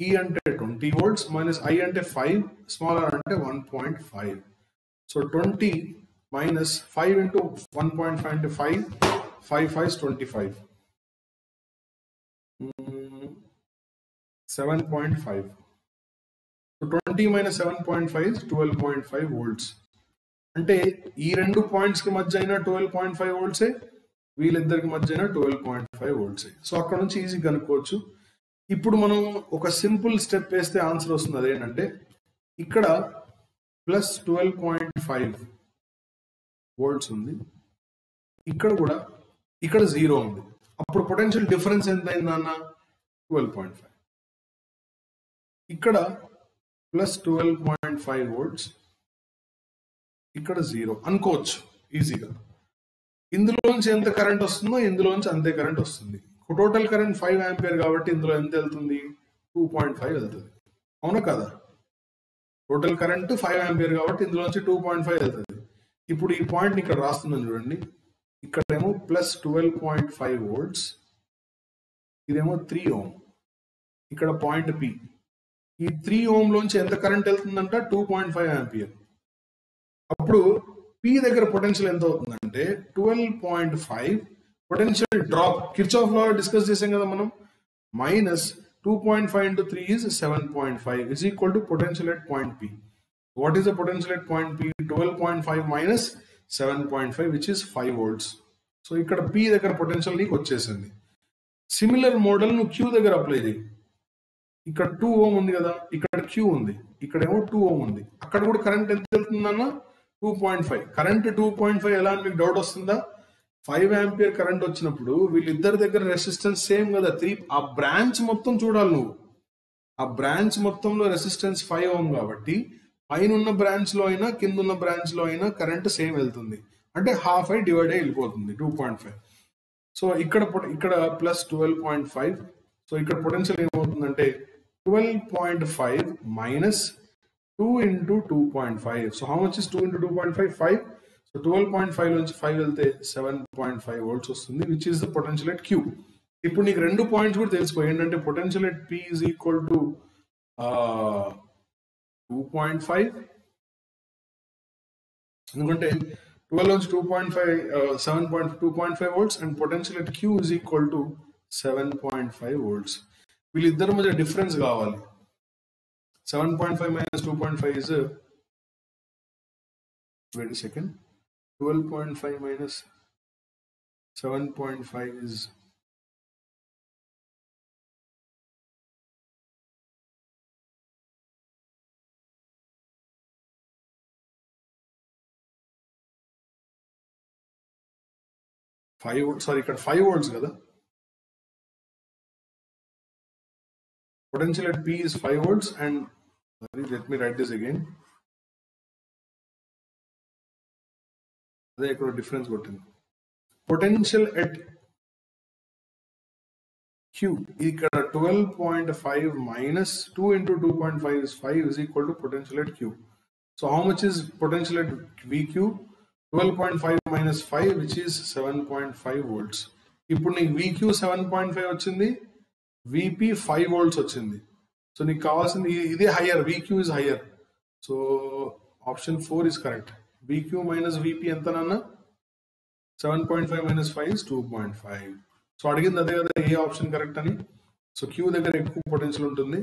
E అంటే 20 volts minus I అంటే 5, small r అంటే 1.5. So 20 minus 5 into 1.5 into 5, 5 5 is 25. 7.5. So 20 minus 7.5 is 12.5 volts. అంటే ఈ రెండు points కి మధ్య అయినా 12.5 వోల్ట్సే, వీళ్ళిద్దరికి మధ్య అయినా 12.5 వోల్ట్సే. సో అక్కడ నుంచి ఈజీ కనుక్కోవచ్చు. ఇప్పుడు మనం ఒక సింపుల్ స్టెప్ వేస్తే ఆన్సర్ వస్తుంది. అదేంటంటే ఇక్కడ ప్లస్ 12.5 వోల్ట్స్ ఉంది, ఇక్కడ కూడా ఇక్కడ 0 ఉంది. అప్పుడు పొటెన్షియల్ డిఫరెన్స్ ఎంత అయిందన్న? 12.5. ఇక్కడ ప్లస్ 12.5 వోల్ట్స్, ఇక్కడ 0 అనుకోవచ్చు ఈజీగా. ఇందులోంచి ఎంత కరెంట్ వస్తుందో ఇందులోంచి అంతే కరెంట్ వస్తుంది. టోటల్ కరెంట్ 5 ఆంపియర్ కాబట్టి ఇందులో ఎంత వెళ్తుంది? 2.5 వెళ్తుంది. అవునా కదా? టోటల్ కరెంట్ 5 ఆంపియర్ కాబట్టి ఇందులోంచి 2.5 వెళ్తుంది. ఇప్పుడు ఈ పాయింట్ ఇక్కడ రాస్తున్నాను చూడండి. ఇక్కడేమో ప్లస్ 12.5 వోల్ట్స్, ఇదేమో 3 ఓం, ఇక్కడ పాయింట్ P. ఈ 3 ఓం లోంచి ఎంత కరెంట్ వెళ్తుందంట 2.5 ఆంపియర్. అప్పుడు P దగ్గర పొటెన్షియల్ ఎంత అవుతుందంటే 12.5. Potential drop Kirchhoff law discuss చేసాం కదా మనం, minus 2.5 into 3 is 7.5 is equal to potential at point P. What is the potential at point P? 12.5 minus 7.5 which is 5 volts. So ఇక్కడ P దగ్గర potential నీకు వచ్చేసింది. సిమిలర్ మోడల్ నువ్వు Q దగ్గర apply చేయి. ఇక్కడ 2 ఓం ఉంది కదా, ఇక్కడ Q ఉంది, ఇక్కడేమో 2 ఓం ఉంది. అక్కడ కూడా కరెంట్ ఎంత వెళ్తుందన్న 2.5. కరెంట్ 2.5 ఎలా అని మీకు డౌట్ వస్తుందా? 5 ఆంపియర్ కరెంట్ వచ్చినప్పుడు వీళ్ళిద్దరి దగ్గర రెసిస్టెన్స్ సేమ్ కదా 3. ఆ బ్రాంచ్ మొత్తం చూడాలి నువ్వు. ఆ బ్రాంచ్ మొత్తంలో రెసిస్టెన్స్ 5 ఓం కాబట్టి పైన ఉన్న బ్రాంచ్ లో అయినా కింద ఉన్న బ్రాంచ్ లో అయినా కరెంట్ సేమ్ వెళ్తుంది. అంటే హాఫ్ అయి డివైడ్ అయి వెళ్ళిపోతుంది 2.5. సో ఇక్కడ ప్లస్ 12.5. సో ఇక్కడ పొటెన్షియల్ ఏమవుతుందంటే 12.5 minus 2 into 2.5. So how much is 2 into 2.5? 5. So 12.5 నుంచి 5 వెళ్తే 7.5 volts వస్తుంది, which is the potential at Q. ఇప్పుడు నీకు రెండు పాయింట్స్ కూడా తెలుసుకో, ఏంటంటే potential at P is equal to 2.5. ఎందుకంటే 12 నుంచి 2.5 2.5 volts and potential at Q is equal to 7.5 volts. వీళ్ళిద్దరి మధ్య డిఫరెన్స్ కావాలి. 7.5 minus 2.5 is wait a second. 12.5 minus 7.5 is 5 volts. Sorry, ఇక్కడ 5 volts కదా. Potential at P is 5 volts and sorry, let me write this again. అదే ఇక్కడ difference కొట్టింది. Potential at Q ఇక్కడ 12.5 minus 2 into 2.5 is 5 is equal to potential at Q. So how much is potential at VQ? 12.5 minus 5 which is 7.5 volts. ఇప్పుడు నీకు VQ 7.5 వచ్చింది, VP 5 volts వచ్చింది. So నీకు కావాల్సింది ఇదే higher, VQ is higher. So option 4 is correct. VQ minus VP ఎంత నాన్న? 7.5 minus 5 is 2.5. So అడిగింది అదే కదా ఏ ఆప్షన్ కరెక్ట్ అని. సో Q దగ్గర ఎక్కువ పొటెన్షియల్ ఉంటుంది.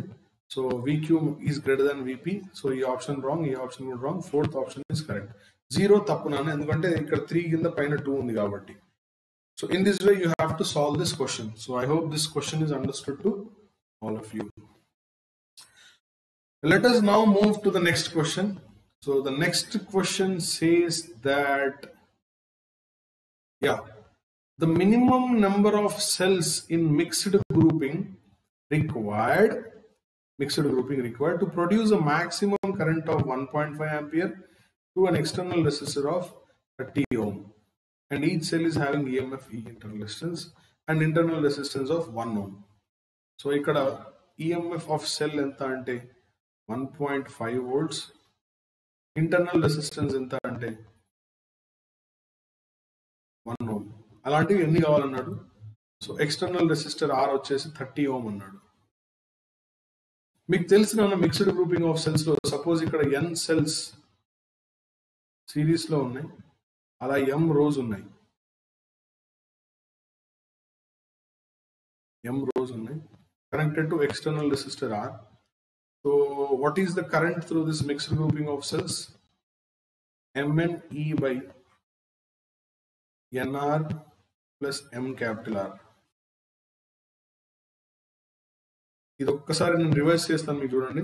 So VQ is greater than VP. So ఈ ఆప్షన్ రాంగ్, ఈ ఆప్షన్ కూడా wrong. 4th option is correct. 0 తప్పు నాన్న, ఎందుకంటే ఇక్కడ 3 కింద పైన 2 ఉంది కాబట్టి. So in this way you have to solve this question. So I hope this question is understood to all of you. Let us now move to the next question. So the next question says that, the minimum number of cells in mixed grouping required to produce a maximum current of 1.5 ampere to an external resistor of 30 ohm. And each cell is having EMF E internal resistance and internal resistance of 1 ohm. So ikkada EMF of cell enta ante 1.5 volts, internal resistance enta ante 1 ohm. అలాంటివి ఎన్ని కావాలన్నాడు. So external resistor R వచ్చేసి 30 ohm అన్నాడు. మీకు తెలిసిన mixed grouping of cells లో suppose ఇక్కడ n cells series లో ఉన్నాయి, అలా m రోస్ ఉన్నాయి, connected to external resistor R. So what is the current through this mixed grouping of cells? Mn E by Nr plus M capital R. ఇది ఒక్కసారి నేను reverse చేస్తాను, మీకు చూడండి.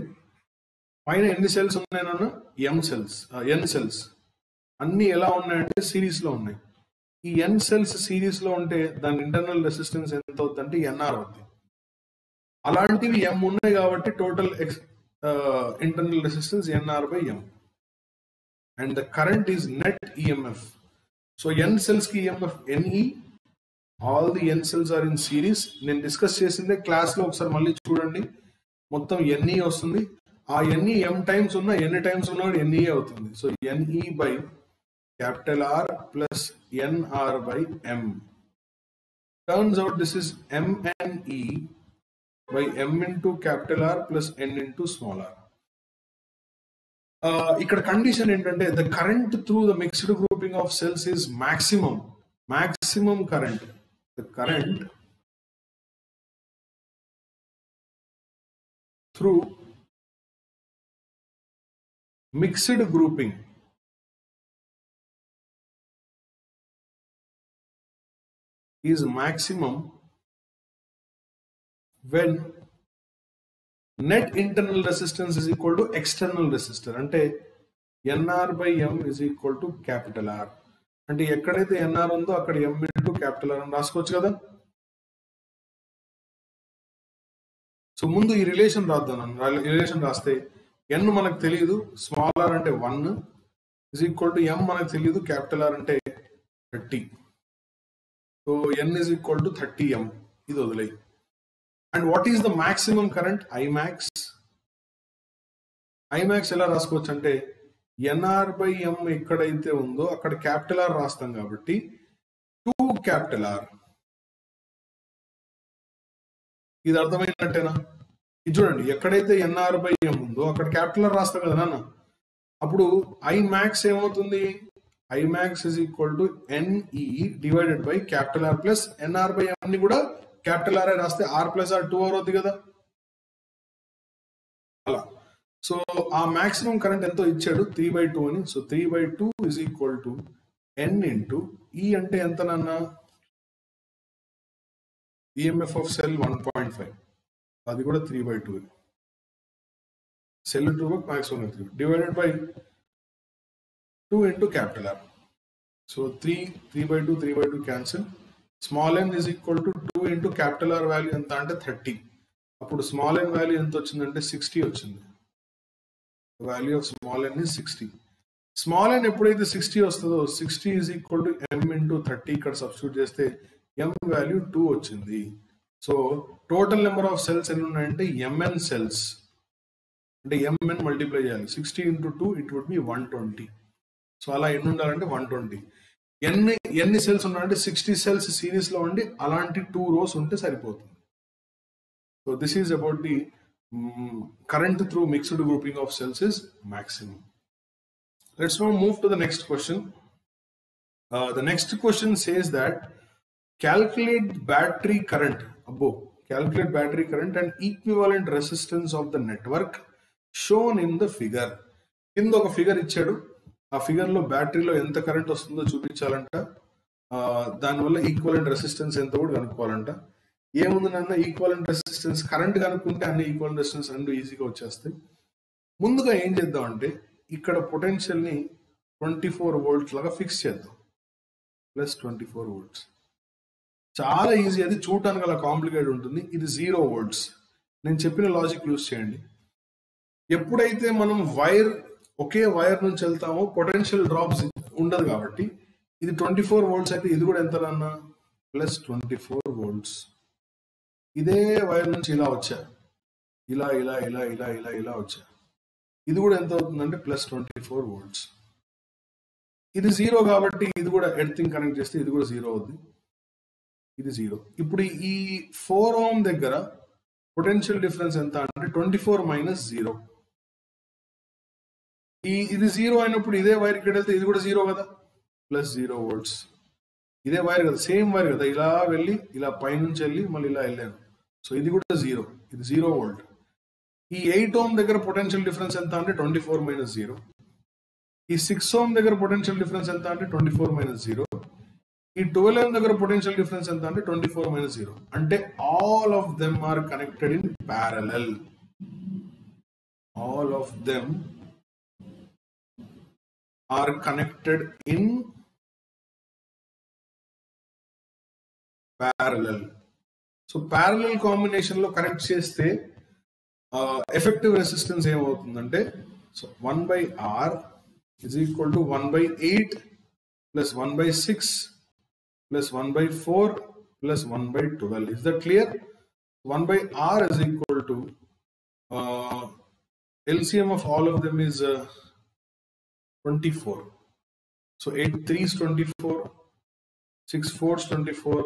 పైన ఎన్ని సెల్స్ ఉన్నాయన్నా? n సెల్స్ అన్ని ఎలా ఉన్నాయంటే సిరీస్ లో ఉన్నాయి. ఈ n సెల్స్ సిరీస్ లో ఉంటే దాని ఇంటర్నల్ రెసిస్టెన్స్ ఎంత అవుతుందంటే Nr అవుతుంది. అలాంటివి m ఉన్నాయి కాబట్టి total internal resistance Nr by M, and the current is net EMF. So n cells ki EMF Ne, all the n cells are in series. నేను డిస్కస్ చేసిందే క్లాస్ లో ఒకసారి మళ్ళీ చూడండి. మొత్తం Ne వస్తుంది. ఆ Ne m టైమ్స్ ఉన్నా ఎన్ని టైమ్స్ ఉన్నా Ne అవుతుంది. So Ne by capital R plus Nr by M. Turns out this is MNE by M into capital R plus N into small r. ఇక్కడ కండిషన్ ఏంటంటే the current through the mixed grouping of cells is maximum current. The current through mixed grouping is maximum when net internal resistance is equal to external resistor. అంటే NR by M is equal to capital R. అంటే ఎక్కడైతే NR ఉందో అక్కడ M into capital R అని రాసుకోవచ్చు కదా. So ముందు ఈ రిలేషన్ రాద్దాం. రిలేషన్ రాస్తే N మనకు తెలియదు, స్మాల్ r అంటే 1 is equal to M మనకు తెలియదు, capital R అంటే 30. So N is equal to 30M. ఇది వదిలేయి. And what is the maximum current? Imax. Imax ఎలా రాసుకోవచ్చు అంటే NR by M ఎక్కడైతే ఉందో అక్కడ క్యాపిటల్ R రాస్తాం కాబట్టి 2 క్యాపిటల్ R. ఇది అర్థమైనట్టేనా? ఇది చూడండి, ఎక్కడైతే NR by M ఉందో అక్కడ క్యాపిటల్ R రాస్తాం కదా నాన్న. అప్పుడు Imax ఏమవుతుంది? Imax is equal to NE divided by capital R plus NR by M ని కూడా క్యాపిటల్ ఆర్ రాస్తే R plus R 2 అవుతుంది కదా అలా. సో ఆ మాక్సిమం కరెంట్ ఎంతో ఇచ్చాడు 3/2 అని. So 3/2 is equal to N into E అంటే ఎంత నాన్న? EMF of cell 1.5, అది కూడా 3/2 cell 2 maximum divided by 2 into capital R. So 3/2 cancel. Small n is equal to 2 into capital R value ఎంత అంటే 30. అప్పుడు స్మాల్ n వాల్యూ ఎంత వచ్చిందంటే 60 వచ్చింది. Value of small n is 60. Small n ఎప్పుడైతే 60 వస్తుందో 60 is equal to M into 30 ఇక్కడ substitute చేస్తే M వాల్యూ 2 వచ్చింది. So total number of cells ఎన్ని ఉన్నాయంటే MN సెల్స్. అంటే MN మల్టిప్లై చేయాలి. 60 into 2 it would be 120. So అలా ఎన్ని ఉండాలంటే 120. ఎన్ని సెల్స్ ఉన్నాయంటే 60 సెల్స్ సిరీస్ లో ఉండి అలాంటి 2 rows ఉంటే సరిపోతుంది. So this is about the current through mixed grouping of cells is maximum. Let's now move to the next question. The next question says that calculate battery current. Calculate battery current and equivalent resistance of the network shown in the figure. కింద ఒక figure ఇచ్చాడు. ఆ figure లో బ్యాటరీలో ఎంత current వస్తుందో చూపించాలంట. దానివల్ల equivalent resistance ఎంత కూడా కనుక్కోవాలంట. ఏముంది నాన్న, ఈక్వలెంట్ రెసిస్టెన్స్ కరెంట్ కనుక్కుంటే అన్ని ఈక్వలెంట్ రెసిస్టెన్స్ రెండు ఈజీగా వచ్చేస్తాయి. ముందుగా ఏం చేద్దాం అంటే ఇక్కడ పొటెన్షియల్ ని 24 volts లాగా ఫిక్స్ చేద్దాం. Plus 24 volts. చాలా ఈజీ, అది చూడటానికి అలా కాంప్లికేట్ ఉంటుంది. ఇది 0 volts. నేను చెప్పిన లాజిక్ యూజ్ చేయండి. ఎప్పుడైతే మనం ఒకే వైర్ నుంచి వెళ్తామో పొటెన్షియల్ డ్రాప్స్ ఉండదు కాబట్టి ఇది 24 volts అయితే ఇది కూడా ఎంత అన్నా ప్లస్ 24 volts. ఇదే వైర్ నుంచి ఇలా వచ్చా, ఇలా ఇలా ఇలా ఇలా ఇలా ఇలా వచ్చా, ఇది కూడా ఎంత అవుతుందంటే ప్లస్ 24 volts. ఇది 0 కాబట్టి ఇది కూడా ఎర్తింగ్ కనెక్ట్ చేస్తే ఇది కూడా 0 అవుతుంది. ఇది 0. ఇప్పుడు ఈ 4 ohm దగ్గర పొటెన్షియల్ డిఫరెన్స్ ఎంత అంటే 24 minus 0. ఇది 0 అయినప్పుడు ఇదే వైర్ ఇక్కడ వెళ్తే ఇది కూడా 0 కదా, ప్లస్ 0 volts. ఇదే వైర్ కదా, సేమ్ వైర్ కదా, ఇలా వెళ్ళి ఇలా పైనుంచి వెళ్ళి మళ్ళీ ఇలా వెళ్ళాను. సో ఇది కూడా 0, ఇది 0 volt. ఈ 8 ohm దగ్గర పొటెన్షియల్ డిఫరెన్స్ ఎంత అంటే 24 minus 0. ఈ 6 ohm దగ్గర పొటెన్షియల్ డిఫరెన్స్ ఎంత అంటే 24 minus 0. ఈ 12 ohm దగ్గర పొటెన్షియల్ డిఫరెన్స్ ఎంత అంటే 24 minus 0. అంటే all of them are connected in parallel. ఆల్ ఆఫ్ దెమ్ are connected in parallel. So parallel combination లో కనెక్ట్ చేస్తే ఎఫెక్టివ్ రెసిస్టెన్స్ ఏమవుతుందంటే so 1/R is equal to 1/8 plus 1/6 plus 1/4 plus 1/12. Is that clear? 1/R is equal to LCM of all of them is 24. So 8 3s 24, 6 4s 24,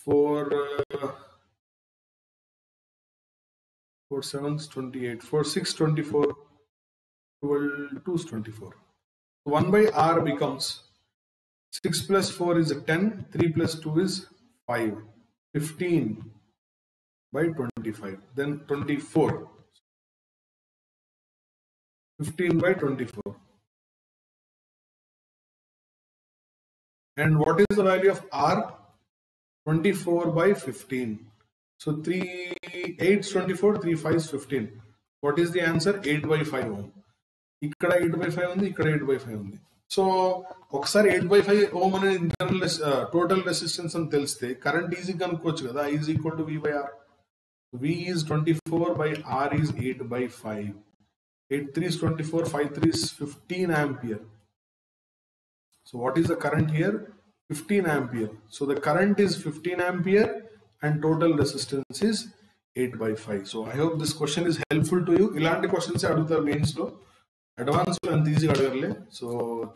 4 4 7s 28, 4 6 24, 12 2 is 24. 1 by r becomes 6 plus 4 is 10, 3 plus 2 is 5, 15 by 25, then 24, 15 by 24. And what is the value of r? 24 by 15. So 3 8 is 24, 3 5 is 15. What is the answer? 8 by 5 ohm. ఇక్కడ 8 by 5 ఉంది, ఇక్కడ 8 by 5 ఉంది. So ఒకసారి 8 by 5 ohm అనే internal total resistance అని తెలిస్తే current easy కనుక్కోవచ్చు కదా. I is equal to V by R. V is 24 by R is 8 by 5. 8 3 is 24, 5 3 is 15 ampere. So what is the current here? 15 ampere. So the current is 15 ampere and total resistance is 8 by 5. So I hope this question is helpful to you. ఇలాంటి questions అడుగుతారు mains లో, advance లో అంత ఈజీగా అడగలే. So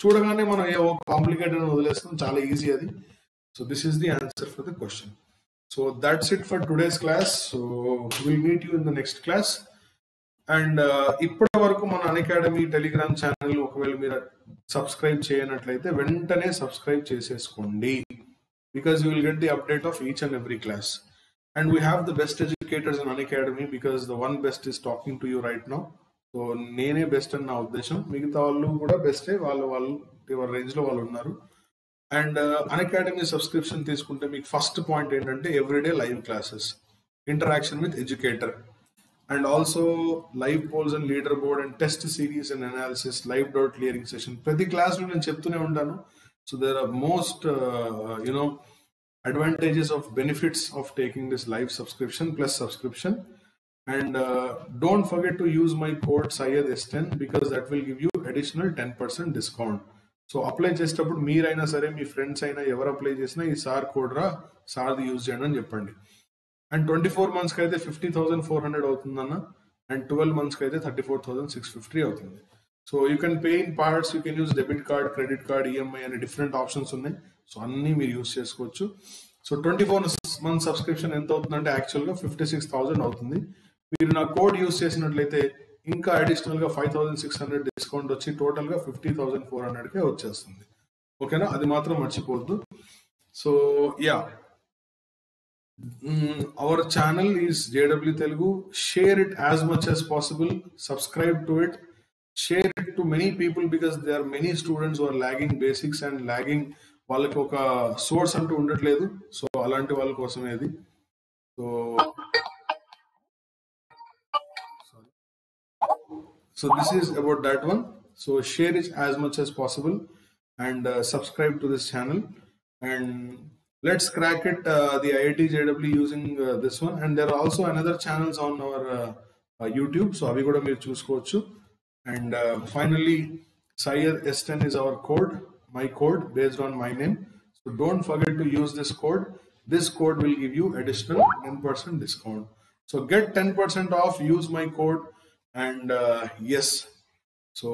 చూడగానే మనం a complicated వదిలేస్తాం, చాలా ఈజీ అది. So this is the answer for the question. So that's it for today's class. So will meet you in the next class. And ఇప్పటి వరకు మన అన్అకాడమీ టెలిగ్రామ్ ఛానల్ ఒకవేళ మీరు సబ్స్క్రైబ్ చేయనట్లయితే వెంటనే సబ్స్క్రైబ్ చేసేసుకోండి, because you will get the update of each and every class. And we have the best educators in Unacademy, because the one best is talking to you right now. So నేనే best అని నా ఉద్దేశం, మిగతా వాళ్ళు కూడా బెస్టే, వాళ్ళు ఎవరి range లో వాళ్ళు ఉన్నారు. అండ్ అన్అకాడమీ సబ్స్క్రిప్షన్ తీసుకుంటే మీకు ఫస్ట్ పాయింట్ ఏంటంటే everyday live classes, interaction with educator, and also live polls and leaderboard and test series and analysis, live doubt clearing session. ప్రతి క్లాస్ లో నేను చెప్తూనే ఉంటాను. So there are most advantages of benefits of taking this live subscription plus subscription. And don't forget to use my code Syed S10, because that will give you additional 10% discount. So apply చేసేటప్పుడు మీరైనా సరే మీ friends అయినా ఎవరు apply చేసినా ఈ sir code రా సార్ది use చేయండి అని చెప్పండి. అండ్ 24 months కి అయితే 50,400 అవుతుందన్న, అండ్ 12 months కి అయితే 34,650 అవుతుంది. So you can pay in parts, you can use debit card, credit card, EMI అనే డిఫరెంట్ ఆప్షన్స్ ఉన్నాయి. సో అన్ని మీరు యూజ్ చేసుకోవచ్చు. సో 24 months సబ్స్క్రిప్షన్ ఎంత అవుతుందంటే యాక్చువల్గా 56,000 అవుతుంది. మీరు నా కోడ్ యూజ్ చేసినట్లయితే ఇంకా అడిషనల్ గా 5,600 డిస్కౌంట్ వచ్చి టోటల్ గా 50,400కే వచ్చేస్తుంది. ఓకేనా, అది మాత్రం మర్చిపోవద్దు. So yeah, our channel is JW Telugu. Share it as much as possible, subscribe to it, share it to many people, because there are many students who are lagging basics and lagging, వాళ్ళకి ఒక source అంటూ ఉండట్లేదు. So అలాంటి వాళ్ళ కోసమే ఇది. So this is about that one. So share it as much as possible and subscribe to this channel, and let's crack it, the IIT JW using this one. And there are also another channels on our YouTube, so avi kuda meer chuskochu. And finally, Syed S10 is our code, my code based on my name. So don't forget to use this code. This code will give you additional 10% discount. So get 10% off, use my code. And yes, so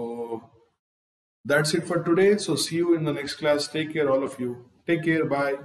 that's it for today. So see you in the next class. Take care, all of you. Take care. Bye.